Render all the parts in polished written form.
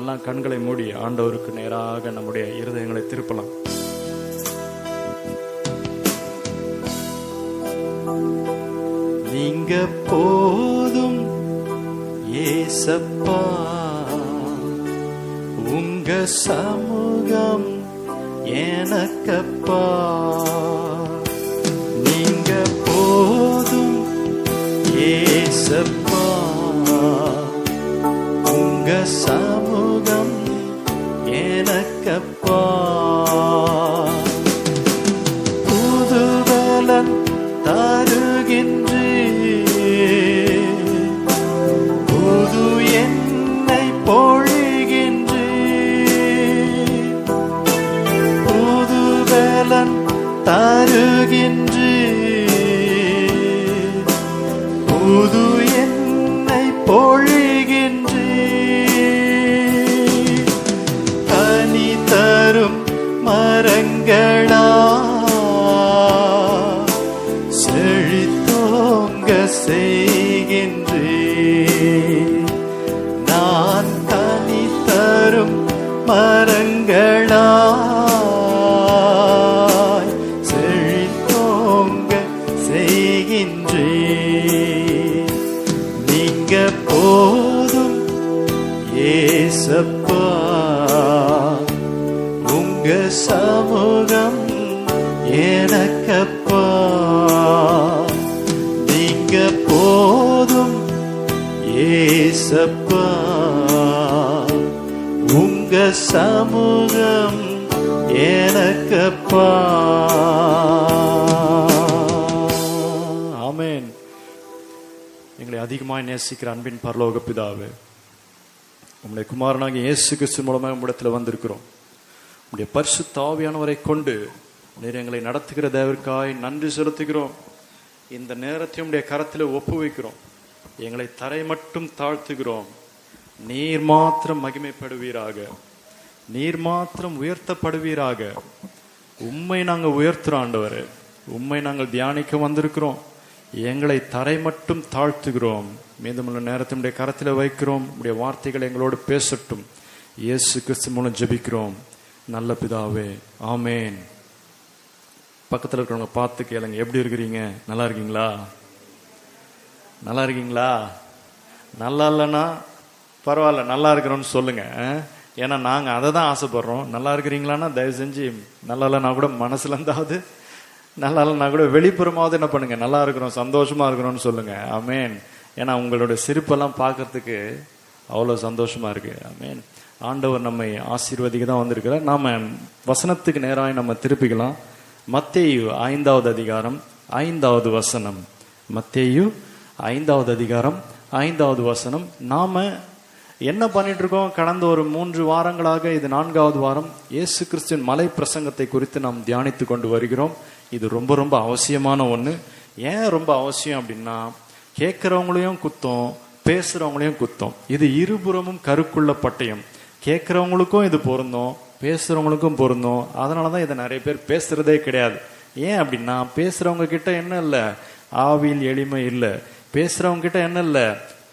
எல்லாம் கண்களை மூடி ஆண்டவருக்கு நேராக நம்முடைய இருதயங்களை திருப்பலாம். நீங்க போதும் ஏசப்பா, உங்க சமூகம் எனக்கப்பா. நீங்க போதும் ஏசப்பா, உங்க சமூகம் எனக்கப்பா. புதுபலன் தருகின்றே, புது என்னை பொழிகின்றே. புதுபலன் தருகின்றே, புது என்னை பொழிகின்றே. கனி தரும் மரங்களா செழித்தோங்க செய்கின்றே. நான் கனி தரும் மரங்களா செழித்தோங்க செய்கின்றே. நீங்க போதும் ஏசப்பா, உங்க சமூகம் எனக்கப்பா. நீங்க போதும் ஏசப்பா, உங்க சமூகம் எனக்கப்பா. ஆமென். எங்களை அதிகமாய் நேசிக்கிற அன்பின் பரலோக பிதாவே, உம்முடைய குமாரனாகிய இயேசு கிறிஸ்து மூலமாக உம்மிடத்தில் வந்திருக்கிறோம். உம்முடைய பரிசுத்த ஆவியானவரை கொண்டு நீர் எங்களை நடத்துகிற தேவருக்காய் நன்றி செலுத்துகிறோம். இந்த நேரத்தை உம்முடைய கரத்தில் ஒப்பு வைக்கிறோம். எங்களை தரை மட்டும் தாழ்த்துகிறோம். நீர் மாத்திரம் மகிமைப்படுவீராக, நீர் மாத்திரம் உயர்த்தப்படுவீராக. உம்மை நாங்கள் உயர்த்துறோம் ஆண்டவரே, உம்மை நாங்கள் தியானிக்க வந்திருக்கிறோம். எங்களை தரை மட்டும் தாழ்த்துகிறோம். மீதமுள்ள நேரத்தினுடைய கரத்தில் வைக்கிறோம். உடைய வார்த்தைகள் எங்களோடு பேசட்டும். இயேசு கிறிஸ்து மூலம் ஜெபிக்கிறோம் நல்ல பிதாவே, ஆமேன். பக்கத்தில் இருக்கிறவங்க பார்த்து கேளுங்க, எப்படி இருக்கிறீங்க? நல்லா இருக்கீங்களா? நல்லா இருக்கீங்களா? நல்லா இல்லைன்னா பரவாயில்ல, நல்லா இருக்கிறோன்னு சொல்லுங்க. ஏன்னா நாங்கள் அதை தான் ஆசைப்படுறோம். நல்லா இருக்கிறீங்களான்னா தயவு செஞ்சு நல்லா இல்லைன்னா கூட மனசுல இருந்தாவது, நல்லா இல்லைன்னா கூட வெளிப்புறமாவது என்ன பண்ணுங்க, நல்லா இருக்கிறோம் சந்தோஷமா இருக்கிறோம்னு சொல்லுங்க. ஆமேன். ஏன்னா உங்களுடைய சிரிப்பெல்லாம் பார்க்கறதுக்கு அவ்வளோ சந்தோஷமா இருக்கு. ஆமேன். ஆண்டவர் நம்மை ஆசீர்வதிக்க தான் வந்திருக்கிறார். நாம வசனத்துக்கு நேராக நம்ம திருப்பிக்கலாம். மத்தேயு 5வது அதிகாரம் 5வது வசனம். மத்தேயு 5வது அதிகாரம் 5வது வசனம். நாம என்ன பண்ணிட்டு இருக்கோம்? கடந்த ஒரு 3 வாரங்களாக, இது 4வது வாரம், இயேசு கிறிஸ்துவின் மலை பிரசங்கத்தை குறித்து நாம் தியானித்து கொண்டு வருகிறோம். இது ரொம்ப ரொம்ப அவசியமான ஒன்று. ஏன் ரொம்ப அவசியம் அப்படின்னா, கேட்கிறவங்களையும் குத்தம், பேசுறவங்களையும் குத்தம். இது இருபுறமும் கருக்குள்ள பட்டயம். கேட்கிறவங்களுக்கும் இது பொருந்தும், பேசுறவங்களுக்கும் பொருந்தும். அதனாலதான் இதை நிறைய பேர் பேசுறதே கிடையாது. ஏன் அப்படின்னா, பேசுறவங்க கிட்ட என்ன இல்லை, ஆவியில் எளிமை இல்லை. பேசுறவங்க கிட்ட என்ன இல்லை,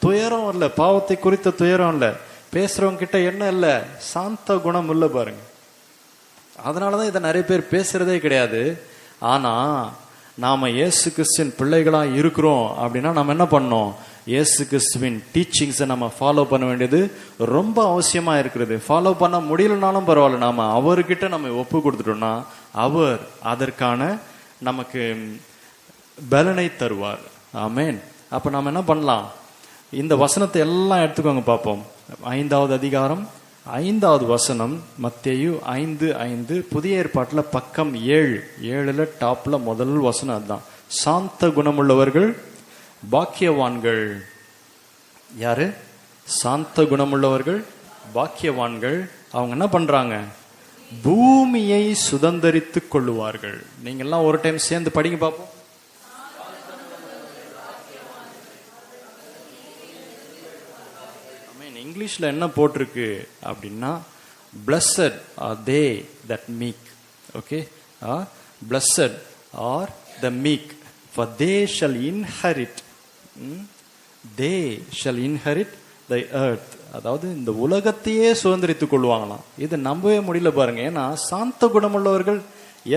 துயரம் இல்லை, பாவத்தை குறித்த துயரம் இல்லை. பேசுறவங்க கிட்ட என்ன இல்லை, சாந்த குணம் இல்லை பாருங்க. அதனாலதான் இதை நிறைய பேர் பேசுறதே கிடையாது. ஆனா நாம இயேசு கிறிஸ்துவின் பிள்ளைகளா இருக்கிறோம் அப்படின்னா நம்ம என்ன பண்ணோம்? இயேசு கிறிஸ்துவின் டீச்சிங்ஸை நம்ம ஃபாலோ பண்ண வேண்டியது ரொம்ப அவசியமா இருக்கிறது. ஃபாலோ பண்ண முடியலனாலும் பரவாயில்ல, நாம அவர்கிட்ட நம்ம ஒப்பு கொடுத்துட்டோம்னா அவர் அதற்கான நமக்கு பலனை தருவார். ஆமேன். அப்ப நாம என்ன பண்ணலாம்? இந்த வசனத்தை எல்லாம் எடுத்துக்கோங்க பார்ப்போம். 5வது அதிகாரம் 5வது வசனம், மத்தேயு 5:5. புதிய ஏற்பாட்டில் பக்கம் 7 டாப்ல முதல் வசனம் அதுதான். சாந்த குணமுள்ளவர்கள் பாக்கியவான்கள். யாரு? சாந்த குணமுள்ளவர்கள் பாக்கியவான்கள். அவங்க என்ன பண்றாங்க? பூமியை சுதந்தரித்து கொள்ளுவார்கள். நீங்க எல்லாம் ஒரு டைம் சேர்ந்து படிங்க பார்ப்போம். இங்கிலீஷ்ல என்ன போட்டிருக்கு அப்படின்னா, blessed are they that meek. Okay, blessed are the meek, for they shall inherit the earth, அதாவது இந்த உலகத்தையே சுதந்திரித்துக் கொள்வாங்களாம். இது நம்பவே முடியல பாருங்க. ஏன்னா சாந்த குணமுள்ளவர்கள்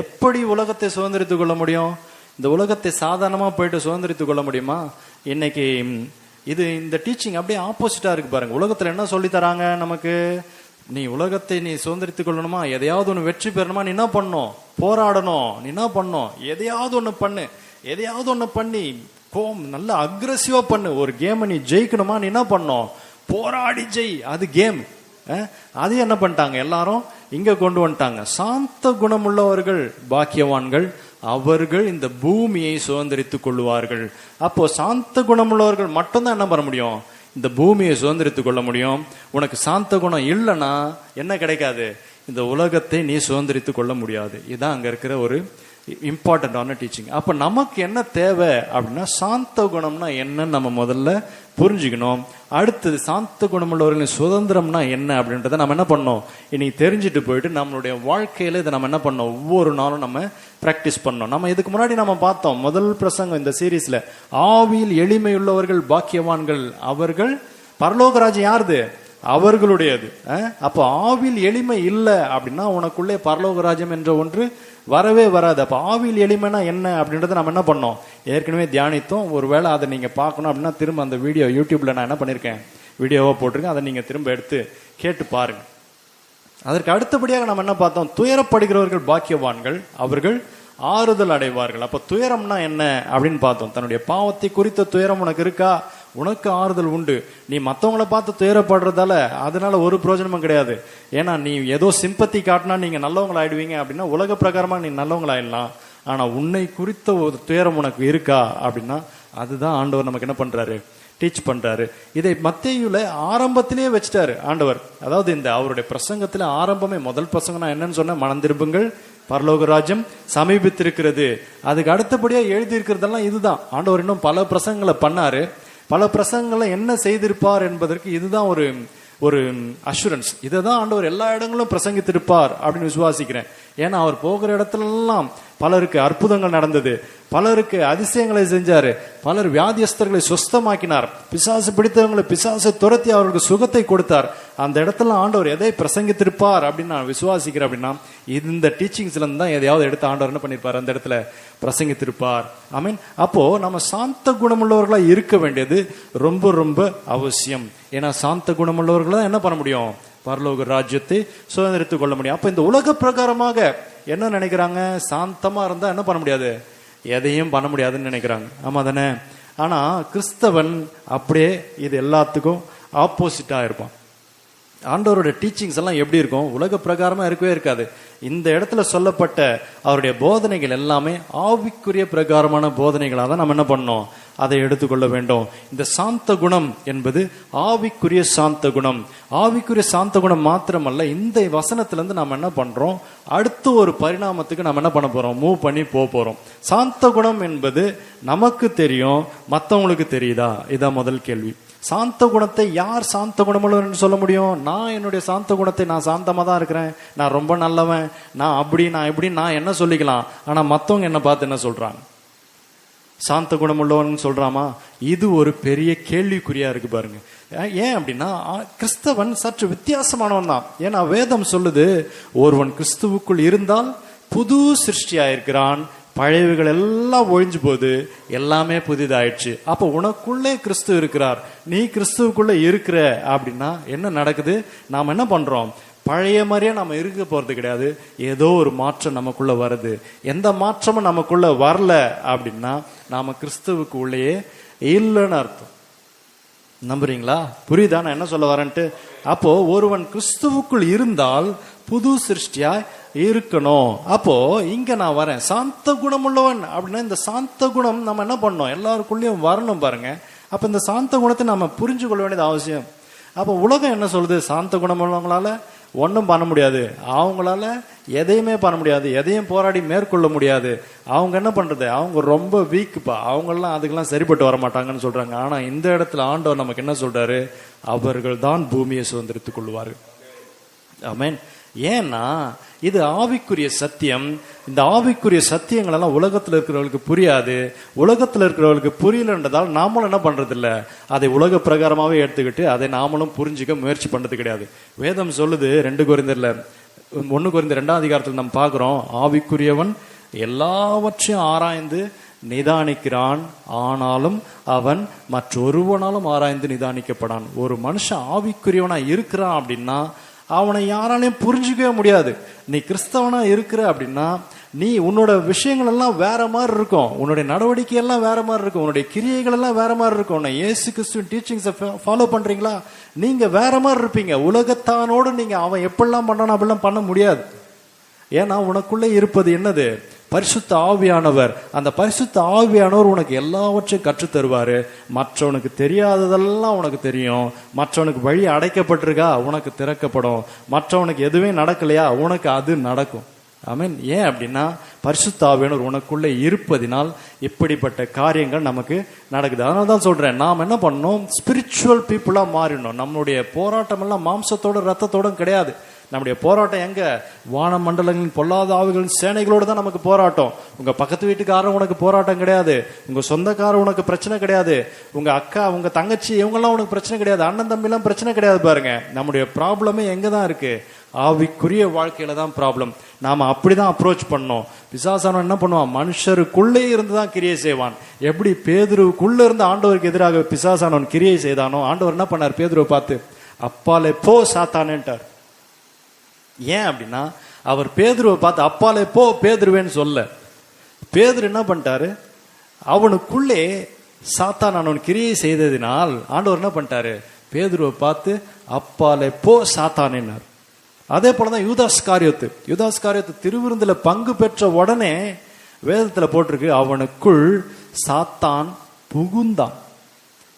எப்படி உலகத்தை சுதந்திரித்துக் கொள்ள முடியும்? இந்த உலகத்தை சாதாரணமா போயிட்டு சுதந்திரித்துக் கொள்ள முடியுமா? இன்னைக்கு இந்த டீச்சிங் அப்படியே ஆப்போசிட்டா இருக்கு பாருங்க. உலகத்துல என்ன சொல்லி தராங்க நமக்கு? நீ உலகத்தை நீ சுதந்திரித்துக் கொள்ளணுமா, எதையாவது ஒண்ணு வெற்றி பெறணுமா, நீ என்ன பண்ணணும்? போராடணும். நீ என்ன பண்ணணும்? எதையாவது ஒண்ணு பண்ணு, எதையாவது ஒண்ணு பண்ணி நல்லா அக்ரெசிவா பண்ணு. ஒரு கேம் நீ ஜெயிக்கணுமா, நீ என்ன பண்ணணும்? போராடி ஜெய். அது கேம். அது என்ன பண்ணிட்டாங்க எல்லாரும் இங்க கொண்டு வந்துட்டாங்க. சாந்த குணமுள்ளவர்கள் பாக்கியவான்கள், அவர்கள் இந்த பூமியை சுதந்திரித்துக் கொள்வார்கள். அப்போ சாந்த குணமுள்ளவர்கள் மட்டும்தான் என்ன பண்ண முடியும்? இந்த பூமியை சுதந்திரித்துக் கொள்ள முடியும். உனக்கு சாந்த குணம் இல்லைன்னா என்ன கிடைக்காது? இந்த உலகத்தை நீ சுதந்திரித்துக் கொள்ள முடியாது. இதுதான் அங்க இருக்கிற ஒரு இம்பார்ட்டன்டான டீச்சிங். அப்ப நமக்கு என்ன தேவை அப்படின்னா, சாந்த குணம்னா என்னன்னு நம்ம முதல்ல புரிஞ்சுக்கணும். அடுத்தது சாந்த குணமுள்ளவர்களின் சுதந்திரம்னா என்ன அப்படின்றத நம்ம என்ன பண்ணோம் இன்னைக்கு தெரிஞ்சுட்டு போயிட்டு நம்மளுடைய வாழ்க்கையில இதை நம்ம என்ன பண்ணோம் ஒவ்வொரு நாளும் நம்ம பிராக்டிஸ் பண்ணோம். நம்ம இதுக்கு முன்னாடி நம்ம பார்த்தோம் முதல் பிரசங்கம் இந்த சீரீஸ்ல, ஆவியில் எளிமையுள்ளவர்கள் பாக்கியவான்கள், அவர்கள் பரலோகராஜ்யம் யாருது? அவர்களுடையது. அப்போ ஆவியில் எளிமை இல்லை அப்படின்னா உனக்குள்ளே பரலோகராஜ்யம் என்ற ஒன்று வரவே வராது. அப்ப ஆவியில் எளிமைனா என்ன அப்படின்றத நம்ம என்ன பண்ணோம் ஏற்கனவே தியானித்தோம். ஒருவேளை அதை நீங்க பார்க்கணும் அப்படின்னா திரும்ப அந்த வீடியோ யூடியூப்ல நான் என்ன பண்ணிருக்கேன், வீடியோவா போட்டிருக்கேன். அதை நீங்க திரும்ப எடுத்து கேட்டு பாருங்க. அதற்கு அடுத்தபடியாக நம்ம என்ன பார்த்தோம்? துயரப்படுகிறவர்கள் பாக்கியவான்கள், அவர்கள் ஆறுதல் அடைவார்கள். அப்ப துயரம்னா என்ன அப்படின்னு பார்த்தோம். தன்னுடைய பாவத்தை குறித்த துயரம் உனக்கு இருக்கா? உனக்கு ஆறுதல் உண்டு. நீ மற்றவங்களை பார்த்து துயரப்படுறதால அதனால ஒரு பிரயோஜனமும் கிடையாது. ஏன்னா நீ ஏதோ சிம்பத்தி காட்டினா நீங்க நல்லவங்களா ஆயிடுவீங்க அப்படின்னா உலக பிரகாரமா நீ நல்லவங்களாயிடலாம். ஆனா உன்னை குறித்த ஒரு துயரம் உனக்கு இருக்கா அப்படின்னா அதுதான் ஆண்டவர் நமக்கு என்ன பண்றாரு, டீச் பண்றாரு. இதை மத்தேயுல ஆரம்பத்திலேயே வச்சுட்டாரு ஆண்டவர். அதாவது இந்த அவருடைய பிரசங்கத்துல ஆரம்பமே முதல் பிரசங்கம் நான் என்னன்னு சொன்ன, மனம் திரும்புங்கள் பரலோக ராஜ்யம் சமீபித்திருக்கிறது. அதுக்கு அடுத்தபடியா எழுதி இருக்கிறதெல்லாம் இதுதான். ஆண்டவர் இன்னும் பல பிரசங்கங்களை பண்ணாரு. பல பிரசங்களை என்ன செய்திருப்பார் என்பதற்கு இதுதான் ஒரு அஷூரன்ஸ். இதை தான் ஆண்டவர் எல்லா இடங்களும் பிரசங்கித்திருப்பார் அப்படின்னு விசுவாசிக்கிறேன். ஏன்னா அவர் போகிற இடத்துல எல்லாம் பலருக்கு அற்புதங்கள் நடந்தது, பலருக்கு அதிசயங்களை செஞ்சாரு, பலர் வியாதியஸ்தர்களை சுஸ்தமாக்கினார், பிசாசு பிடித்தவங்களை பிசாசை துரத்தி அவர்களுக்கு சுகத்தை கொடுத்தார். அந்த இடத்துல ஆண்டவர் எதை பிரசங்கித்திருப்பார் அப்படின்னு நான் விசுவாசிக்கிறேன். அப்படின்னா இந்த டீச்சிங்ஸ்ல இருந்து தான் எதையாவது எடுத்து ஆண்டவர் என்ன பண்ணிருப்பார், அந்த இடத்துல பிரசங்கித்திருப்பார். ஐ மீன் அப்போ நம்ம சாந்த குணமுள்ளவர்களா இருக்க வேண்டியது ரொம்ப ரொம்ப அவசியம். ஏன்னா சாந்த குணமுள்ளவர்களா என்ன பண்ண முடியும், பரலோக ராஜ்யத்தை சுதந்திரித்துக் கொள்ள முடியும். அப்ப இந்த உலக பிரகாரமாக என்ன நினைக்கிறாங்க, சாந்தமா இருந்தா என்ன பண்ண முடியாது, எதையும் பண்ண முடியாதுன்னு நினைக்கிறாங்க. ஆமா தானே? ஆனா கிறிஸ்தவன் அப்படியே இது எல்லாத்துக்கும் ஆப்போசிட்டா இருப்பான். ஆண்டவருடைய டீச்சிங்ஸ் எல்லாம் எப்படி இருக்கும், உலக பிரகாரமா இருக்கவே இருக்காது. இந்த இடத்துல சொல்லப்பட்ட அவருடைய போதனைகள் எல்லாமே ஆவிக்குரிய பிரகாரமான போதனைகளாக தான் நம்ம என்ன பண்ணோம், அதை எடுத்துக்கொள்ள வேண்டும். இந்த சாந்த குணம் என்பது ஆவிக்குரிய சாந்த குணம். ஆவிக்குரிய சாந்த குணம் மாத்திரமல்ல, இந்த வசனத்திலிருந்து நம்ம என்ன பண்றோம், அடுத்த ஒரு பரிணாமத்துக்கு நம்ம என்ன பண்ண போறோம், மூவ் பண்ணி போறோம். சாந்த குணம் என்பது நமக்கு தெரியும், மற்றவங்களுக்கு தெரியுதா? இதான் முதல் கேள்வி. சாந்த குணத்தை யார் சாந்த குணமுள்ளவர்னு சொல்ல முடியும்? நான் என்னுடைய சாந்த குணத்தை நான் சாந்தமா தான் இருக்கிறேன், நான் ரொம்ப நல்லவன், நான் அப்படி நான் இப்படி நான் என்ன சொல்லிக்கலாம். ஆனா மத்தவங்க என்ன பார்த்து என்ன சொல்றாங்க, சாந்த குணம் உள்ளவன் சொல்றாமா? இது ஒரு பெரிய கேள்விக்குறியா இருக்கு பாருங்க. ஏன் அப்படின்னா கிறிஸ்தவன் சற்று வித்தியாசமானவன் தான். ஏன்னா வேதம் சொல்லுது, ஒருவன் கிறிஸ்துவுக்குள் இருந்தால் புது சிருஷ்டியாயிருக்கிறான், பழையவைகள் எல்லாம் ஒழிஞ்சு போது எல்லாமே புதிதாயிடுச்சு. அப்ப உனக்குள்ளே கிறிஸ்து இருக்கிறார், நீ கிறிஸ்துவுக்குள்ள இருக்கிற அப்படின்னா என்ன நடக்குது, நாம் என்ன பண்றோம், பழைய மாதிரியே நம்ம இருக்க போறது கிடையாது, ஏதோ ஒரு மாற்றம் நமக்குள்ள வருது. எந்த மாற்றமும் நமக்குள்ள வரல அப்படின்னா நாம கிறிஸ்துவுக்கு உள்ளேயே இல்லைன்னு அர்த்தம். நம்புறீங்களா? புரியுதா நான் என்ன சொல்ல வரேன்ட்டு? அப்போ ஒருவன் கிறிஸ்துவுக்குள் இருந்தால் புது சிருஷ்டியா இருக்கணும். அப்போ இங்க நான் வரேன் சாந்த குணம் உள்ளவன் அப்படின்னா இந்த சாந்த குணம் நம்ம என்ன பண்ணோம், எல்லாருக்குள்ளேயும் வரணும் பாருங்க. அப்ப இந்த சாந்த குணத்தை நம்ம புரிஞ்சு கொள்ள வேண்டியது அவசியம். அப்போ உலகம் என்ன சொல்லுது, சாந்த குணம் உள்ளவங்களால ஒன்றும் பண்ண முடியாது, அவங்களால எதையுமே பண்ண முடியாது, எதையும் போராடி மேற்கொள்ள முடியாது, அவங்க என்ன பண்றது, அவங்க ரொம்ப வீக்குப்பா, அவங்கெல்லாம் அதுக்கெல்லாம் சரிப்பட்டு வர மாட்டாங்கன்னு சொல்றாங்க. ஆனா இந்த இடத்துல ஆண்டவர் நமக்கு என்ன சொல்றாரு, அவர்கள் தான் பூமியை சுதந்திரித்துக் கொள்வார்கள். ஆமென். ஏன்னா இது ஆவிக்குரிய சத்தியம். இந்த ஆவிக்குரிய சத்தியங்கள் எல்லாம் உலகத்தில் இருக்கிறவர்களுக்கு புரியாது. உலகத்தில் இருக்கிறவர்களுக்கு புரியலன்றதால் நாமளும் என்ன பண்றது இல்ல, அதை உலக பிரகாரமாவே எடுத்துக்கிட்டு அதை நாமளும் புரிஞ்சுக்க முயற்சி பண்றது கிடையாது. வேதம் சொல்லுது 1 கொரிந்தியர் 2 அதிகாரத்தில் நம்ம பார்க்கிறோம், ஆவிக்குரியவன் எல்லாவற்றையும் ஆராய்ந்து நிதானிக்கிறான், ஆனாலும் அவன் மற்றொருவனாலும் ஆராய்ந்து நிதானிக்கப்படான். ஒரு மனுஷன் ஆவிக்குரியவனா இருக்கிறான் அப்படின்னா அவனை யாராலையும் புரிஞ்சுக்கவே முடியாது. நீ கிறிஸ்தவனா இருக்கிற அப்படின்னா நீ உன்னோட விஷயங்கள் எல்லாம் வேற மாதிரி இருக்கும், உன்னுடைய நடவடிக்கை எல்லாம் வேற மாதிரி இருக்கும், உன்னுடைய கிரியைகள் எல்லாம் வேற மாதிரி இருக்கும். இயேசு கிறிஸ்துவின் டீச்சிங்ஸை ஃபாலோ பண்றீங்களா, நீங்க வேற மாதிரி இருப்பீங்க. உலகத்தானோடு நீங்க அவன் எப்படிலாம் பண்ணானோ அப்படிலாம் பண்ண முடியாது. ஏன்னா உனக்குள்ளே இருப்பது என்னது, பரிசுத்த ஆவியானவர். அந்த பரிசுத்த ஆவியானவர் உனக்கு எல்லாவற்றையும் கற்றுத் தருவாரு. மற்றவனுக்கு தெரியாததெல்லாம் உனக்கு தெரியும். மற்றவனுக்கு வழி அடைக்கப்பட்டிருக்கா உனக்கு திறக்கப்படும். மற்றவனுக்கு எதுவே நடக்கலையா உனக்கு அது நடக்கும். ஆமென். ஏன் அப்படின்னா பரிசுத்த ஆவியானவர் உனக்குள்ளே இருப்பதினால் இப்படிப்பட்ட காரியங்கள் நமக்கு நடக்குது. அதனால தான் சொல்றேன், நாம் என்ன பண்ணணும், ஸ்பிரிச்சுவல் பீப்புளா மாறிடணும். நம்மளுடைய போராட்டம் எல்லாம் மாம்சத்தோட ரத்தத்தோட கிடையாது. நம்முடைய போராட்டம் எங்க, வான மண்டலங்களின் பொல்லாத ஆவிகளின் சேனைகளோடு தான் நமக்கு போராட்டம். உங்க பக்கத்து வீட்டுக்காரன் உனக்கு போராட்டம் கிடையாது, உங்க சொந்தக்காரன் உனக்கு பிரச்சனை கிடையாது, உங்க அக்கா உங்க தங்கச்சி இவங்கெல்லாம் உனக்கு பிரச்சனை கிடையாது, அண்ணன் தம்பி எல்லாம் பிரச்சனை கிடையாது. பாருங்க, நம்முடைய ப்ராப்ளமே எங்க தான் இருக்கு, ஆவிக்குரிய வாழ்க்கையில தான் ப்ராப்ளம். நாம அப்படிதான் அப்ரோச் பண்ணோம். பிசாசானவன் என்ன பண்ணுவான், மனுஷருக்குள்ளே இருந்து தான் கிரியை செய்வான். எப்படி பேதுருவுக்குள்ள இருந்து ஆண்டவருக்கு எதிராக பிசாசானவன் கிரியை செய்தானோ, ஆண்டவர் என்ன பண்ணார், பேதுருவை பார்த்து அப்பாலே போ சாத்தானேன்ட்டார். ஏன் அப்படின்னா அவர் பேதுருவை பார்த்து அப்பாலே போ பேதுருவேன்னு சொல்ல, பேதுரு என்ன பண்ணிட்டாரு, அவனுக்குள்ளே சாத்தான் அவன் கிரியை செய்ததினால் ஆண்டவர் என்ன பண்ணிட்டாரு, பேதுருவை பார்த்து அப்பாலே போ சாத்தானேன்னார். அதே போலதான் யூதாஸ்காரியத்து திருவிருந்துல பங்கு பெற்ற உடனே வேதத்துல போட்டிருக்கு, அவனுக்குள் சாத்தான் புகுந்தான்.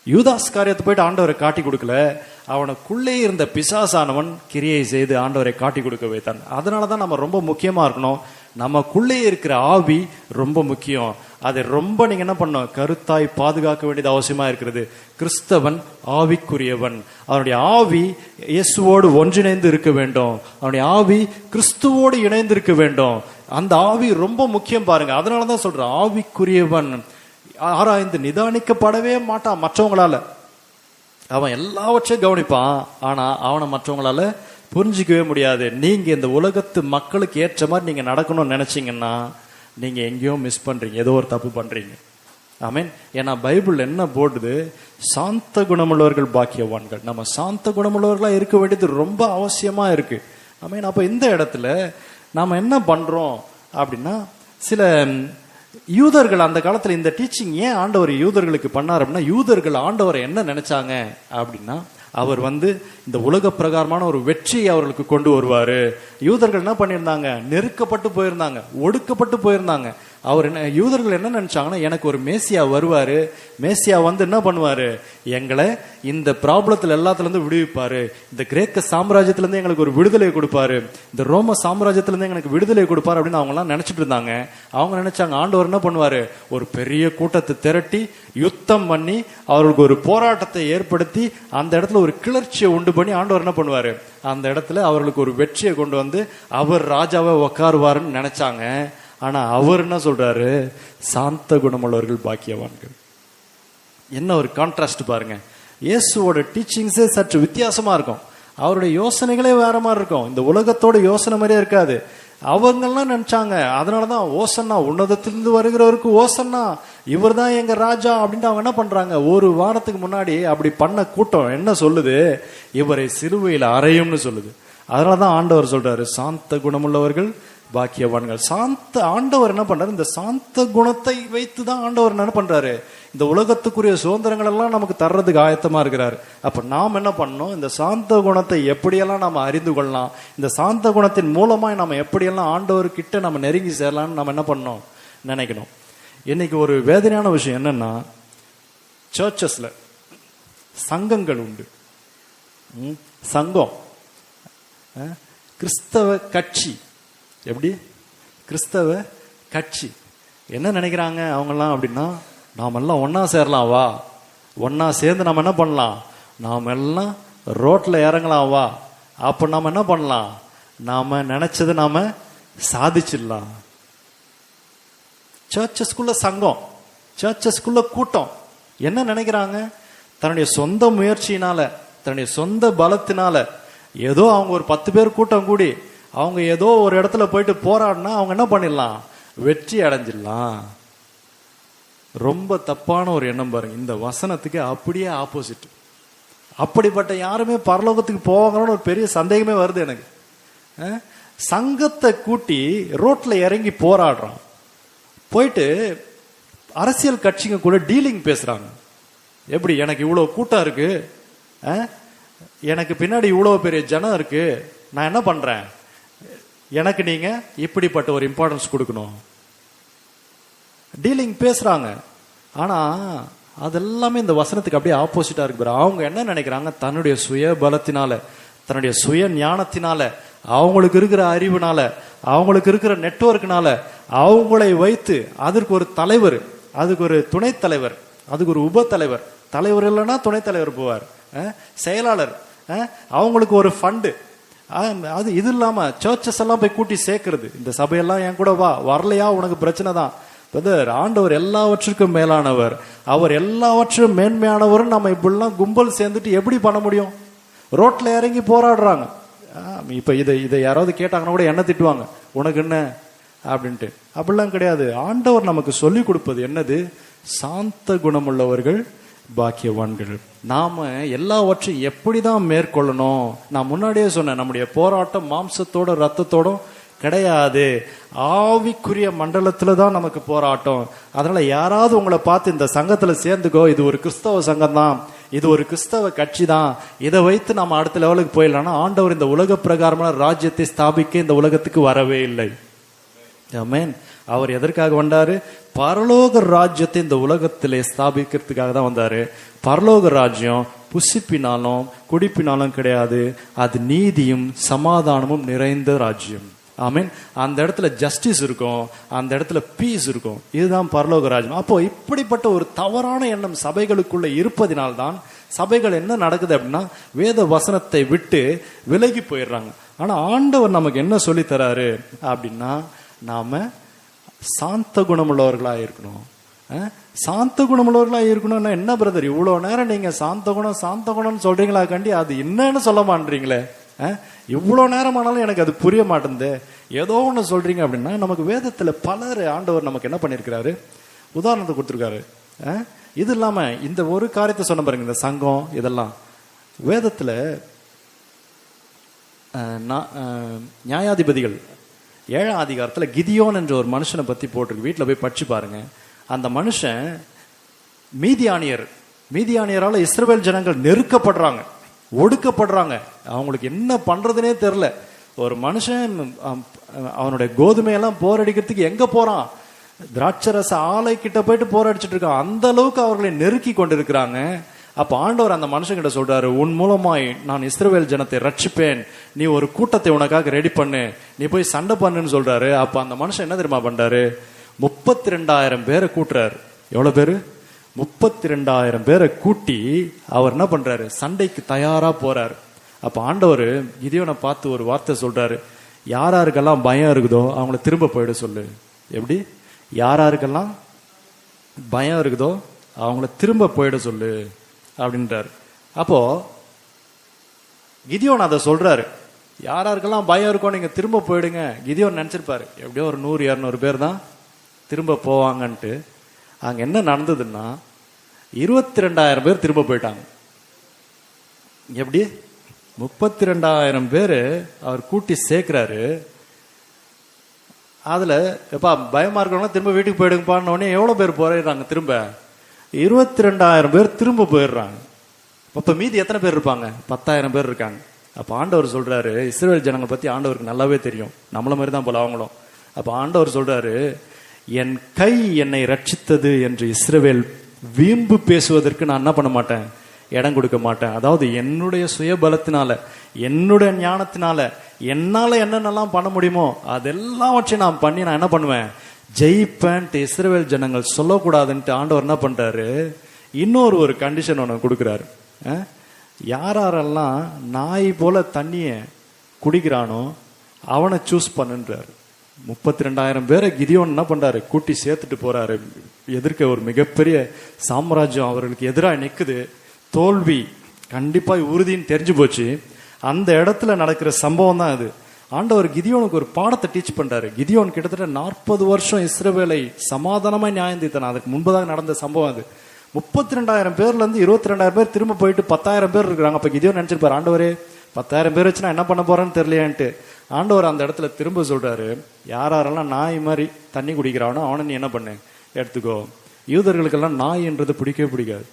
யூதாஸ்காரியத்தை போயிட்டு ஆண்டவரை காட்டி கொடுக்கல, அவனுக்குள்ளே இருந்த பிசாசானவன் கிரியை செய்து ஆண்டவரை காட்டி கொடுக்க வைத்தான். அதனாலதான் நம்ம ரொம்ப முக்கியமா இருக்கணும். நமக்குள்ளே இருக்கிற ஆவி ரொம்ப முக்கியம். அதை ரொம்ப நீங்க என்ன பண்ணணும், கருத்தாய் பாதுகாக்க வேண்டியது அவசியமா இருக்கிறது. கிறிஸ்தவன் ஆவிக்குரியவன். அவனுடைய ஆவி இயேசுவோடு ஒன்றிணைந்து இருக்க வேண்டும். அவனுடைய ஆவி கிறிஸ்துவோடு இணைந்து இருக்க வேண்டும். அந்த ஆவி ரொம்ப முக்கியம் பாருங்க. அதனாலதான் சொல்றேன், ஆவிக்குரியவன் ஆராய்ந்து நிதானிக்கப்படவே மாட்டான் மற்றவங்களால. அவன் எல்லாவற்றையும் கவனிப்பான், ஆனா அவனை மற்றவங்களால புரிஞ்சிக்கவே முடியாது. நீங்க இந்த உலகத்து மக்களுக்கு ஏற்ற மாதிரி நீங்க நடக்கணும்னு நினைச்சீங்கன்னா நீங்க எங்கேயோ மிஸ் பண்றீங்க, ஏதோ ஒரு தப்பு பண்றீங்க. ஆமீன். ஏன்னா பைபிள் என்ன போடுது, சாந்த குணமுள்ளவர்கள் பாக்கியவான்கள். நம்ம சாந்த குணமுள்ளவர்களா இருக்க வேண்டியது ரொம்ப அவசியமா இருக்கு. ஆமீன். அப்ப இந்த இடத்துல நாம என்ன பண்றோம் அப்படின்னா, சில யூதர்கள் அந்த காலத்துல இந்த டீச்சிங் ஏன் ஆண்டவர் யூதர்களுக்கு பண்ணார் அப்படின்னா, யூதர்கள் ஆண்டவரை என்ன நினைச்சாங்க அப்படின்னா, அவர் இந்த உலக பிரகாரமான ஒரு வெற்றியை அவர்களுக்கு கொண்டு வருவாரு. யூதர்கள் என்ன பண்ணியிருந்தாங்க, நெருக்கப்பட்டு போயிருந்தாங்க, ஒடுக்கப்பட்டு போயிருந்தாங்க. அவர் யூதர்கள் என்ன நினைச்சாங்கன்னா, எனக்கு ஒரு மேசியா வருவாரு, மேசியா என்ன பண்ணுவாரு, எங்களை இந்த ப்ராப்ளத்துல எல்லாத்துல இருந்து விடுவிப்பாரு, இந்த கிரேக்க சாம்ராஜ்யத்துல இருந்து எங்களுக்கு ஒரு விடுதலை கொடுப்பாரு, இந்த ரோம சாம்ராஜ்யத்துல இருந்து எனக்கு விடுதலை கொடுப்பாரு அப்படின்னு அவங்க எல்லாம் நினைச்சிட்டு இருந்தாங்க. அவங்க நினைச்சாங்க ஆண்டவர் என்ன பண்ணுவாரு, ஒரு பெரிய கூட்டத்தை திரட்டி யுத்தம் பண்ணி அவர்களுக்கு ஒரு போராட்டத்தை ஏற்படுத்தி அந்த இடத்துல ஒரு கிளர்ச்சியை உண்டு பண்ணி ஆண்டவர் என்ன பண்ணுவாரு, அந்த இடத்துல அவர்களுக்கு ஒரு வெற்றியை கொண்டு அவர் ராஜாவை உட்காருவாருன்னு நினைச்சாங்க. ஆனா அவர் என்ன சொல்றாரு, சாந்த குணமுள்ளவர்கள் பாக்கியவான்கள். என்ன ஒரு கான்ட்ராஸ்ட் பாருங்க. இயேசுவோட டீச்சிங்ஸே சற்று வித்தியாசமா இருக்கும், அவருடைய யோசனைகளே வேற மாதிரி இருக்கும். இந்த உலகத்தோட யோசனை மாதிரியே இருக்காது. அவங்கெல்லாம் நினைச்சாங்க, அதனாலதான் ஓசன்னா, உன்னதத்திலிருந்து வருகிறவருக்கு ஓசன்னா, இவர் தான் எங்க ராஜா அப்படின்ட்டு அவங்க என்ன பண்றாங்க, ஒரு வாரத்துக்கு முன்னாடி அப்படி பண்ண கூட்டம் என்ன சொல்லுது, இவரை சிலுவையில் அறையும்னு சொல்லுது. அதனாலதான் ஆண்டவர் சொல்றாரு, சாந்த குணமுள்ளவர்கள் பாக்கியவான்கள். சாந்த ஆண்டவர் என்ன பண்றாரு, இந்த சாந்த குணத்தை வைத்துதான் ஆண்டவர் என்ன பண்றாரு, இந்த உலகத்துக்குரிய சுதந்திரங்கள் எல்லாம் நமக்கு தர்றதுக்கு ஆயத்தமா இருக்கிறாரு. அப்ப நாம் என்ன பண்ணணும், இந்த சாந்த குணத்தை எப்படியெல்லாம் நாம அறிந்து கொள்ளலாம், இந்த சாந்த குணத்தின் மூலமா நம்ம எப்படியெல்லாம் ஆண்டவர்கிட்ட நம்ம நெருங்கி சேரலாம்னு நம்ம என்ன பண்ணணும் நினைக்கணும். இன்னைக்கு ஒரு வேதனையான விஷயம் என்னன்னா, சர்ச்சஸ்ல சங்கங்கள் உண்டு. சங்கம், கிறிஸ்தவ கட்சி, எப்படி கிறிஸ்தவ கட்சி என்ன நினைக்கிறாங்க அவங்கெல்லாம் அப்படின்னா, நாம எல்லாம் ஒன்னா சேரலாம் வா, ஒன்னா சேர்ந்து நம்ம என்ன பண்ணலாம், நாம எல்லாம் ரோட்ல இறங்கலாம் வா, அப்ப நாம என்ன பண்ணலாம், நாம நினைச்சதை நாம சாதிச்சிடலாம். சர்ச்சஸ்குள்ள சங்கம், சர்ச்சஸ்குள்ள கூட்டம் என்ன நினைக்கிறாங்க? தன்னுடைய சொந்த முயற்சியினால, தன்னுடைய சொந்த பலத்தினால, ஏதோ அவங்க ஒரு 10 பேர் கூட்டம் கூடி அவங்க ஏதோ ஒரு இடத்துல போயிட்டு போராடினா அவங்க என்ன பண்ணிடலாம்? வெற்றி அடைஞ்சிடலாம். ரொம்ப தப்பான ஒரு எண்ணம் பாருங்க. இந்த வசனத்துக்கு அப்படியே ஆப்போசிட். அப்படிப்பட்ட யாருமே பரலோகத்துக்கு போவாங்கன்னு ஒரு பெரிய சந்தேகமே வருது எனக்கு. சங்கத்தை கூட்டி ரோட்ல இறங்கி போராடுறான். போயிட்டு அரசியல் கட்சிங்க கூட டீலிங் பேசுறாங்க. எப்படி? எனக்கு இவ்வளவு கூட்டம் இருக்கு, எனக்கு பின்னாடி இவ்வளவு பெரிய ஜனம் இருக்கு, நான் என்ன பண்றேன், எனக்கு நீங்க இப்படிப்பட்ட ஒரு இம்பார்ட்டன்ஸ் கொடுக்கணும். டீலிங் பேசுறாங்க. ஆனா அதெல்லாமே இந்த வசனத்துக்கு அப்படியே ஆப்போசிட்டா இருக்கு. அவங்க என்ன நினைக்கிறாங்க? தன்னுடைய சுய பலத்தினால, தன்னுடைய சுய ஞானத்தினால, அவங்களுக்கு இருக்கிற அறிவுனால, அவங்களுக்கு இருக்கிற நெட்வொர்க்னால, அவங்களை வைத்து அதற்கு ஒரு தலைவர், அதுக்கு ஒரு துணைத் தலைவர், அதுக்கு ஒரு உப தலைவர், தலைவர் இல்லைன்னா துணைத் தலைவர் போவார், செயலாளர், அவங்களுக்கு ஒரு ஃபண்டு, அது இது இல்லாம சர்ச்சஸ் எல்லாம் போய் கூட்டி சேர்க்கறது. இந்த சபையெல்லாம் என் கூட வா, வரலையா உனக்கு பிரச்சனை தான். ஆண்டவர் எல்லாவற்றுக்கும் மேலானவர், அவர் எல்லாவற்றும் மேன்மையானவர். நம்ம இப்படிலாம் கும்பல் சேர்ந்துட்டு எப்படி பண்ண முடியும்? ரோட்ல இறங்கி போராடுறாங்க. இப்ப இதை யாராவது கேட்டாங்கன்னா கூட என்ன திட்டுவாங்க, உனக்கு என்ன அப்படின்ட்டு. அப்படிலாம் கிடையாது. ஆண்டவர் நமக்கு சொல்லி கொடுப்பது என்னது? சாந்த குணமுள்ளவர்கள் பாக்கியவான்கள். நாம எல்லாவற்றையும் எப்படிதான் மேற்கொள்ளணும்? நான் முன்னாடியே சொன்னேன், நம்முடைய போராட்டம் மாம்சத்தோட ரத்தத்தோட கிடையாது, ஆவிக்குரிய மண்டலத்துல தான் நமக்கு போராட்டம். அதனால யாராவது உங்களை பார்த்து இந்த சங்கத்துல சேர்ந்துக்கோ, இது ஒரு கிறிஸ்தவ சங்கம் தான், இது ஒரு கிறிஸ்தவ கட்சி தான், இதை வைத்து நம்ம அடுத்த லெவலுக்கு போயிடலாம்னா, ஆண்டவர் இந்த உலக பிரகாரமான ராஜ்யத்தை ஸ்தாபிக்க இந்த உலகத்துக்கு வரவே இல்லை. ஆமென். அவர் எதற்காக வந்தாரு? பரலோக ராஜ்யத்தை இந்த உலகத்திலே ஸ்தாபிக்கிறதுக்காக தான் வந்தாரு. பரலோக ராஜ்யம் புசிப்பினாலும் குடிப்பினாலும் கிடையாது, அது நீதியும் சமாதானமும் நிறைந்த ராஜ்யம். ஆமீன். அந்த இடத்துல ஜஸ்டிஸ் இருக்கும், அந்த இடத்துல பீஸ் இருக்கும். இதுதான் பரலோக ராஜ்யம். அப்போ இப்படிப்பட்ட ஒரு தவறான எண்ணம் சபைகளுக்குள்ள இருப்பதினால்தான் சபைகள் என்ன நடக்குது அப்படின்னா, வேத வசனத்தை விட்டு விலகி போயிடுறாங்க. ஆனா ஆண்டவர் நமக்கு என்ன சொல்லி தராரு அப்படின்னா, நாம சாந்த குணமுள்ளவர்களா இருக்கணும். சாந்த குணமுள்ளவர்களா இருக்கணும்னா என்ன பிரதர், இவ்வளவு நேரம் நீங்க சாந்த குணம்னு சொல்றீங்களா கண்டி, அது என்னன்னு சொல்ல மாட்டீங்களே, இவ்வளவு நேரம் ஆனாலும் எனக்கு அது புரிய மாட்டேங்குது, ஏதோ ஒண்ணு சொல்றீங்க அப்படின்னா, நமக்கு வேதத்துல பலர் ஆண்டவர் நமக்கு என்ன பண்ணிருக்கிறாரு, உதாரணத்தை கொடுத்திருக்காரு. இது இல்லாம இந்த ஒரு காரியத்தை சொன்ன பாருங்க, இந்த சங்கம் இதெல்லாம் வேதத்துல நியாயாதிபதிகள் 7ஆம் அதிகாரத்துல கிதியோன் என்ற ஒரு மனுஷனை பத்தி போட்டிருக்கு. வீட்டுல போய் படிச்சு பாருங்க. அந்த மனுஷன் மீதியானியரால இஸ்ரவேல் ஜனங்கள் நெருக்கப்படுறாங்க, ஒடுக்கப்படுறாங்க. அவங்களுக்கு என்ன பண்றதுனே தெரியல. ஒரு மனுஷன் அவனுடைய கோதுமையெல்லாம் போரடிக்கிறதுக்கு எங்க போறான்? திராட்சரச ஆலை கிட்ட போயிட்டு போராடிச்சுட்டு இருக்கான். அந்த அளவுக்கு அவர்களை நெருக்கி கொண்டிருக்கிறாங்க. அப்ப ஆண்டவர் அந்த மனுஷன் கிட்ட சொல்றாரு, உன் மூலமாய் நான் இஸ்ரவேல் ஜனத்தை ரட்சிப்பேன், நீ ஒரு கூட்டத்தை உனக்காக ரெடி பண்ணு, நீ போய் சண்டை பண்ணுன்னு சொல்றாரு. அப்ப அந்த மனுஷன் என்ன தெரியுமா பண்றாரு? 32,000 பேரை கூட்டுறாரு. எவ்வளவு பேரு? 32,000 பேரை கூட்டி அவர் என்ன பண்றாரு? சண்டைக்கு தயாரா போறாரு. அப்ப ஆண்டவர் கிதியோனை பார்த்து ஒரு வார்த்தை சொல்றாரு, யாராருக்கெல்லாம் பயம் இருக்குதோ அவங்கள திரும்ப போயிட சொல்லு. எப்படி? யாராருக்கெல்லாம் பயம் இருக்குதோ அவங்கள திரும்ப போயிட சொல்லு அப்படின்றாரு. அப்போ கிதியோன் அதை சொல்றாரு, யாராருக்கெல்லாம் பயம் இருக்கோ நீங்க திரும்ப போயிடுங்க. கிதியோன் நினைச்சிருப்பாரு, எப்படியோ ஒரு 100-200 பேர் தான் திரும்ப போவாங்கன்ட்டு. அங்க என்ன நடந்ததுன்னா 22,000 பேர் திரும்ப போயிட்டாங்க. எப்படி? 32,000 பேரு அவர் கூட்டி சேர்க்கிறாரு. அதுல எப்பா பயமா இருக்கிறவங்க திரும்ப வீட்டுக்கு போயிடுங்கப்பான்னு உடனே எவ்வளவு பேர் போயிடுறாங்க? திரும்ப 22,000 பேர் திரும்ப போயிடுறாங்க. அப்ப மீதி எத்தனை பேர் இருப்பாங்க? 10,000 பேர் இருக்காங்க. அப்ப ஆண்டவர் சொல்றாரு, இஸ்ரவேல் ஜனங்களை பத்தி ஆண்டவருக்கு நல்லாவே தெரியும், நம்மள மாதிரி தான் போல அவங்களும். அப்ப ஆண்டவர் சொல்றாரு, என் கை என்னை ரட்சித்தது என்று இஸ்ரவேல் வீம்பு பேசுவதற்கு நான் என்ன பண்ண மாட்டேன்? இடம் கொடுக்க மாட்டேன். அதாவது என்னுடைய சுயபலத்தினால, என்னுடைய ஞானத்தினால, என்னால என்னென்னலாம் பண்ண முடியுமோ அதெல்லாவற்றையும் நான் பண்ணி நான் என்ன பண்ணுவேன்? ஜெயிப்பேன்ட்டு இஸ்ரவேல் ஜனங்கள் சொல்லக்கூடாதுன்ட்டு ஆண்டவர் என்ன பண்றாரு? இன்னொரு ஒரு கண்டிஷன் ஒன்று கொடுக்குறாரு. யாரெல்லாம் நாய் போல தண்ணிய குடிக்கிறானோ அவனை சூஸ் பண்ணுன்றாரு. 32,000 பேரை கிதியோன் என்ன பண்றாரு, கூட்டி சேர்த்துட்டு போறாரு. எதிர்க்க ஒரு மிகப்பெரிய சாம்ராஜ்யம் அவர்களுக்கு எதிராக நிக்குது. தோல்வி கண்டிப்பா உறுதின்னு தெரிஞ்சு போச்சு. அந்த இடத்துல நடக்கிற சம்பவம் தான் அது. ஆண்டவர் கிதியோனுக்கு ஒரு பாடத்தை டீச் பண்றாரு. கிதியோன் கிட்டத்தட்ட 40 வருஷம் இஸ்ரவேலை சமாதானமா நியாயம் தீர்த்தான். அதுக்கு முன்பதாக நடந்த சம்பவம் அது. 32,000 பேர்ல இருந்து 22,000 பேர் திரும்ப போயிட்டு 10,000 பேர் இருக்கிறாங்க. அப்ப கிதியோன் நினைச்சிருப்பாரு, ஆண்டவரே 10,000 பேர் வச்சு நான் என்ன பண்ண போறேன்னு தெரியலையான்ட்டு. ஆண்டவர் அந்த இடத்துல திரும்ப சொல்றாரு, யாரெல்லாம் நாய் மாதிரி தண்ணி குடிக்கிறானோ அவனை நீ என்ன பண்ணு, எடுத்துக்கோ. யூதர்களுக்கெல்லாம் நாய்ன்றது பிடிக்கவே பிடிக்காது.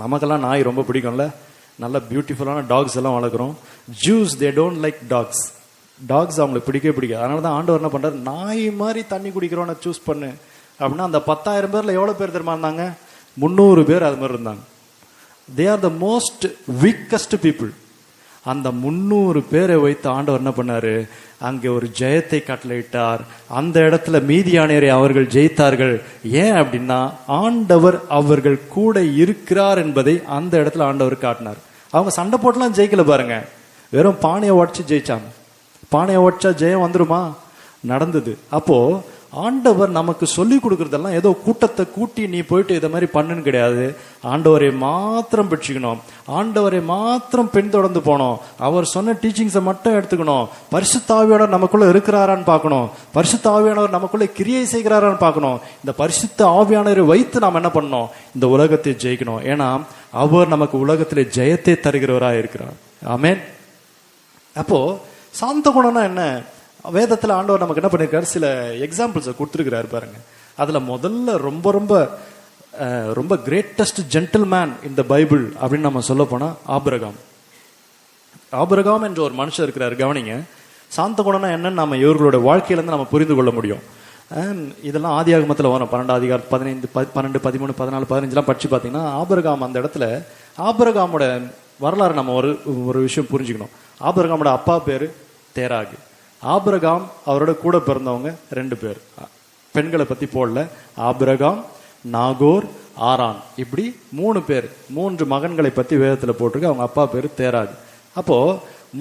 நமக்கெல்லாம் நாய் ரொம்ப பிடிக்கும்ல, நல்ல பியூட்டிஃபுல்லான டாக்ஸ் எல்லாம் வளர்க்குறோம். Jews they don't like dogs. Dogs அவங்களுக்கு பிடிக்கவே பிடிக்காது. அதனால தான் ஆண்டவர் என்ன பண்றாரு, நாய் மாதிரி தண்ணி குடிக்கிறோன்னு சூஸ் பண்ணு அப்படின்னா. அந்த 10,000 பேர்ல எவ்வளவு பேர் தெரியுமா இருந்தாங்க? 300 பேர் அது மாதிரி இருந்தாங்க. They are the most weakest people. அந்த 300 பேரை வைத்து ஆண்டவர் என்ன பண்ணாரு, அங்கே ஒரு ஜெயத்தை கட்டளையிட்டார். அந்த இடத்துல மீதியானியரை அவர்கள் ஜெயித்தார்கள். ஏன் அப்படின்னா ஆண்டவர் அவர்கள் கூட இருக்கிறார் என்பதை அந்த இடத்துல ஆண்டவர் காட்டினார். அவங்க சண்டை போட்டுலாம் ஜெயிக்கல பாருங்க, வெறும் பானையை உடைச்சு ஜெயிச்சாங்க. பானையை உடைச்சா ஜெயம் வந்துருமா? நடந்தது. அப்போ ஆண்டவர் நமக்கு சொல்லி கொடுக்கறதெல்லாம் ஏதோ கூட்டத்தை கூட்டி நீ போயிட்டு இதை மாதிரி பண்ணுன்னு கிடையாது. ஆண்டவரை மாத்திரம் பெற்றுக்கணும், ஆண்டவரை மாத்திரம் பின்தொடர்ந்து போனோம், அவர் சொன்ன டீச்சிங்ஸை மட்டும் எடுத்துக்கணும். பரிசுத்த ஆவியானவர் நமக்குள்ள இருக்கிறாரான்னு பார்க்கணும், பரிசுத்த ஆவியானவர் நமக்குள்ள கிரியை செய்கிறாரான்னு பார்க்கணும். இந்த பரிசுத்த ஆவியானவரை வைத்து நாம் என்ன பண்ணணும், இந்த உலகத்தை ஜெயிக்கணும். ஏன்னா அவர் நமக்கு உலகத்திலே ஜெயத்தை தருகிறவராக இருக்கிறார். ஆமென். அப்போ சாந்த குணம்னா என்ன? வேதத்துல ஆண்டவர் நமக்கு என்ன பண்ணிருக்காரு, சில எக்ஸாம்பிள்ஸை கொடுத்துருக்கிறாரு பாருங்க. அதுல முதல்ல ரொம்ப ரொம்ப ரொம்ப greatest gentleman in the Bible அப்படின்னு நம்ம சொல்ல போனா ஆபிரகாம். ஆபிரகாம் என்ற ஒரு மனுஷன் இருக்கிறாரு. கவனிங்க, சாந்த குணம்னா என்னன்னு நம்ம இவர்களோட வாழ்க்கையில இருந்து நம்ம புரிந்து கொள்ள முடியும். இதெல்லாம் ஆதியாகமத்துல வரும். 12 அதிகாரம் 15, 12, 13, 14, 15 படிச்சு பாத்தீங்கன்னா ஆபிரகாம் அந்த இடத்துல ஆபிரகாமோட வரலாறு நம்ம ஒரு விஷயம் புரிஞ்சுக்கணும். ஆபிரகாமோட அப்பா பேரு தேராகு. ஆபிரகாம் அவரோட கூட பிறந்தவங்க 2 பேர். பெண்களை பத்தி போடல. ஆபிரகாம், நாகோர், ஆரான், இப்படி 3 பேர், 3 மகன்களை பத்தி வேதத்துல போட்டிருக்கு. அவங்க அப்பா பேரு தேராகு. அப்போ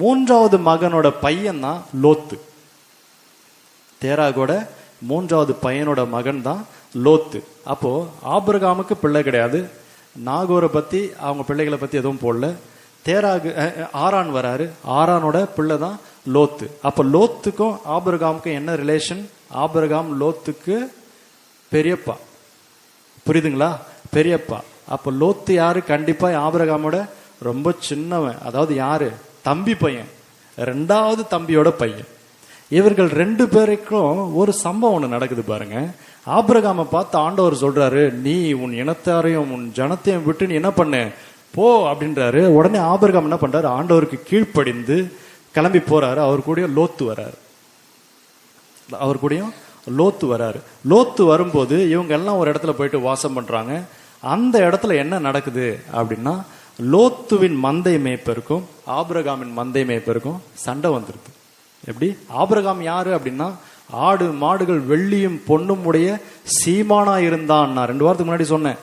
3வது மகனோட பையன் தான் லோத்து. தேராகோட 3வது பையனோட மகன் தான் லோத்து. அப்போ ஆபிரகாமுக்கு பிள்ளை கிடையாது. நாகோரை பத்தி அவங்க பிள்ளைகளை பத்தி எதுவும் போடல. தேராகு ஆரான் வராரு. ஆரானோட பிள்ளை தான் லோத்து. அப்ப லோத்துக்கும் ஆபிரகாமுக்கும் என்ன ரிலேஷன்? ஆபிரகாம் லோத்துக்கு பெரியப்பா. புரியுதுங்களா? பெரியப்பா. அப்ப லோத்து யாரு? கண்டிப்பா ஆபிரகாமோட ரொம்ப சின்னவன். அதாவது யாரு? தம்பி பையன், 2வது தம்பியோட பையன். இவர்கள் 2 பேருக்கும் ஒரு சம்பவம் ஒண்ணு நடக்குது பாருங்க. ஆபிரகாமை பார்த்து ஆண்டவர் சொல்றாரு, நீ உன் இனத்தாரையும் உன் ஜனத்தையும் விட்டு நீ என்ன பண்ணு, போ அப்படின்றாரு. உடனே ஆபிரகாம் என்ன பண்றாரு, ஆண்டவருக்கு கீழ்ப்படிந்து கிளம்பி போறாரு. அவர் கூட லோத்து வராரு. அவர் கூட லோத்து வராரு. லோத்து வரும்போது இவங்க எல்லாம் ஒரு இடத்துல போயிட்டு வாசம் பண்றாங்க. அந்த இடத்துல என்ன நடக்குது அப்படின்னா, லோத்துவின் மந்தை மேய்ப்பருக்கும் ஆபிரகாமின் மந்தை மேய்ப்பருக்கும் சண்டை வந்துருது. எப்படி? ஆபிரகாம் யாரு அப்படின்னா, ஆடு மாடுகள் வெள்ளியும் பொண்ணும் உடைய சீமானா இருந்தான். நான் 2 வாரத்துக்கு முன்னாடி சொன்னேன்.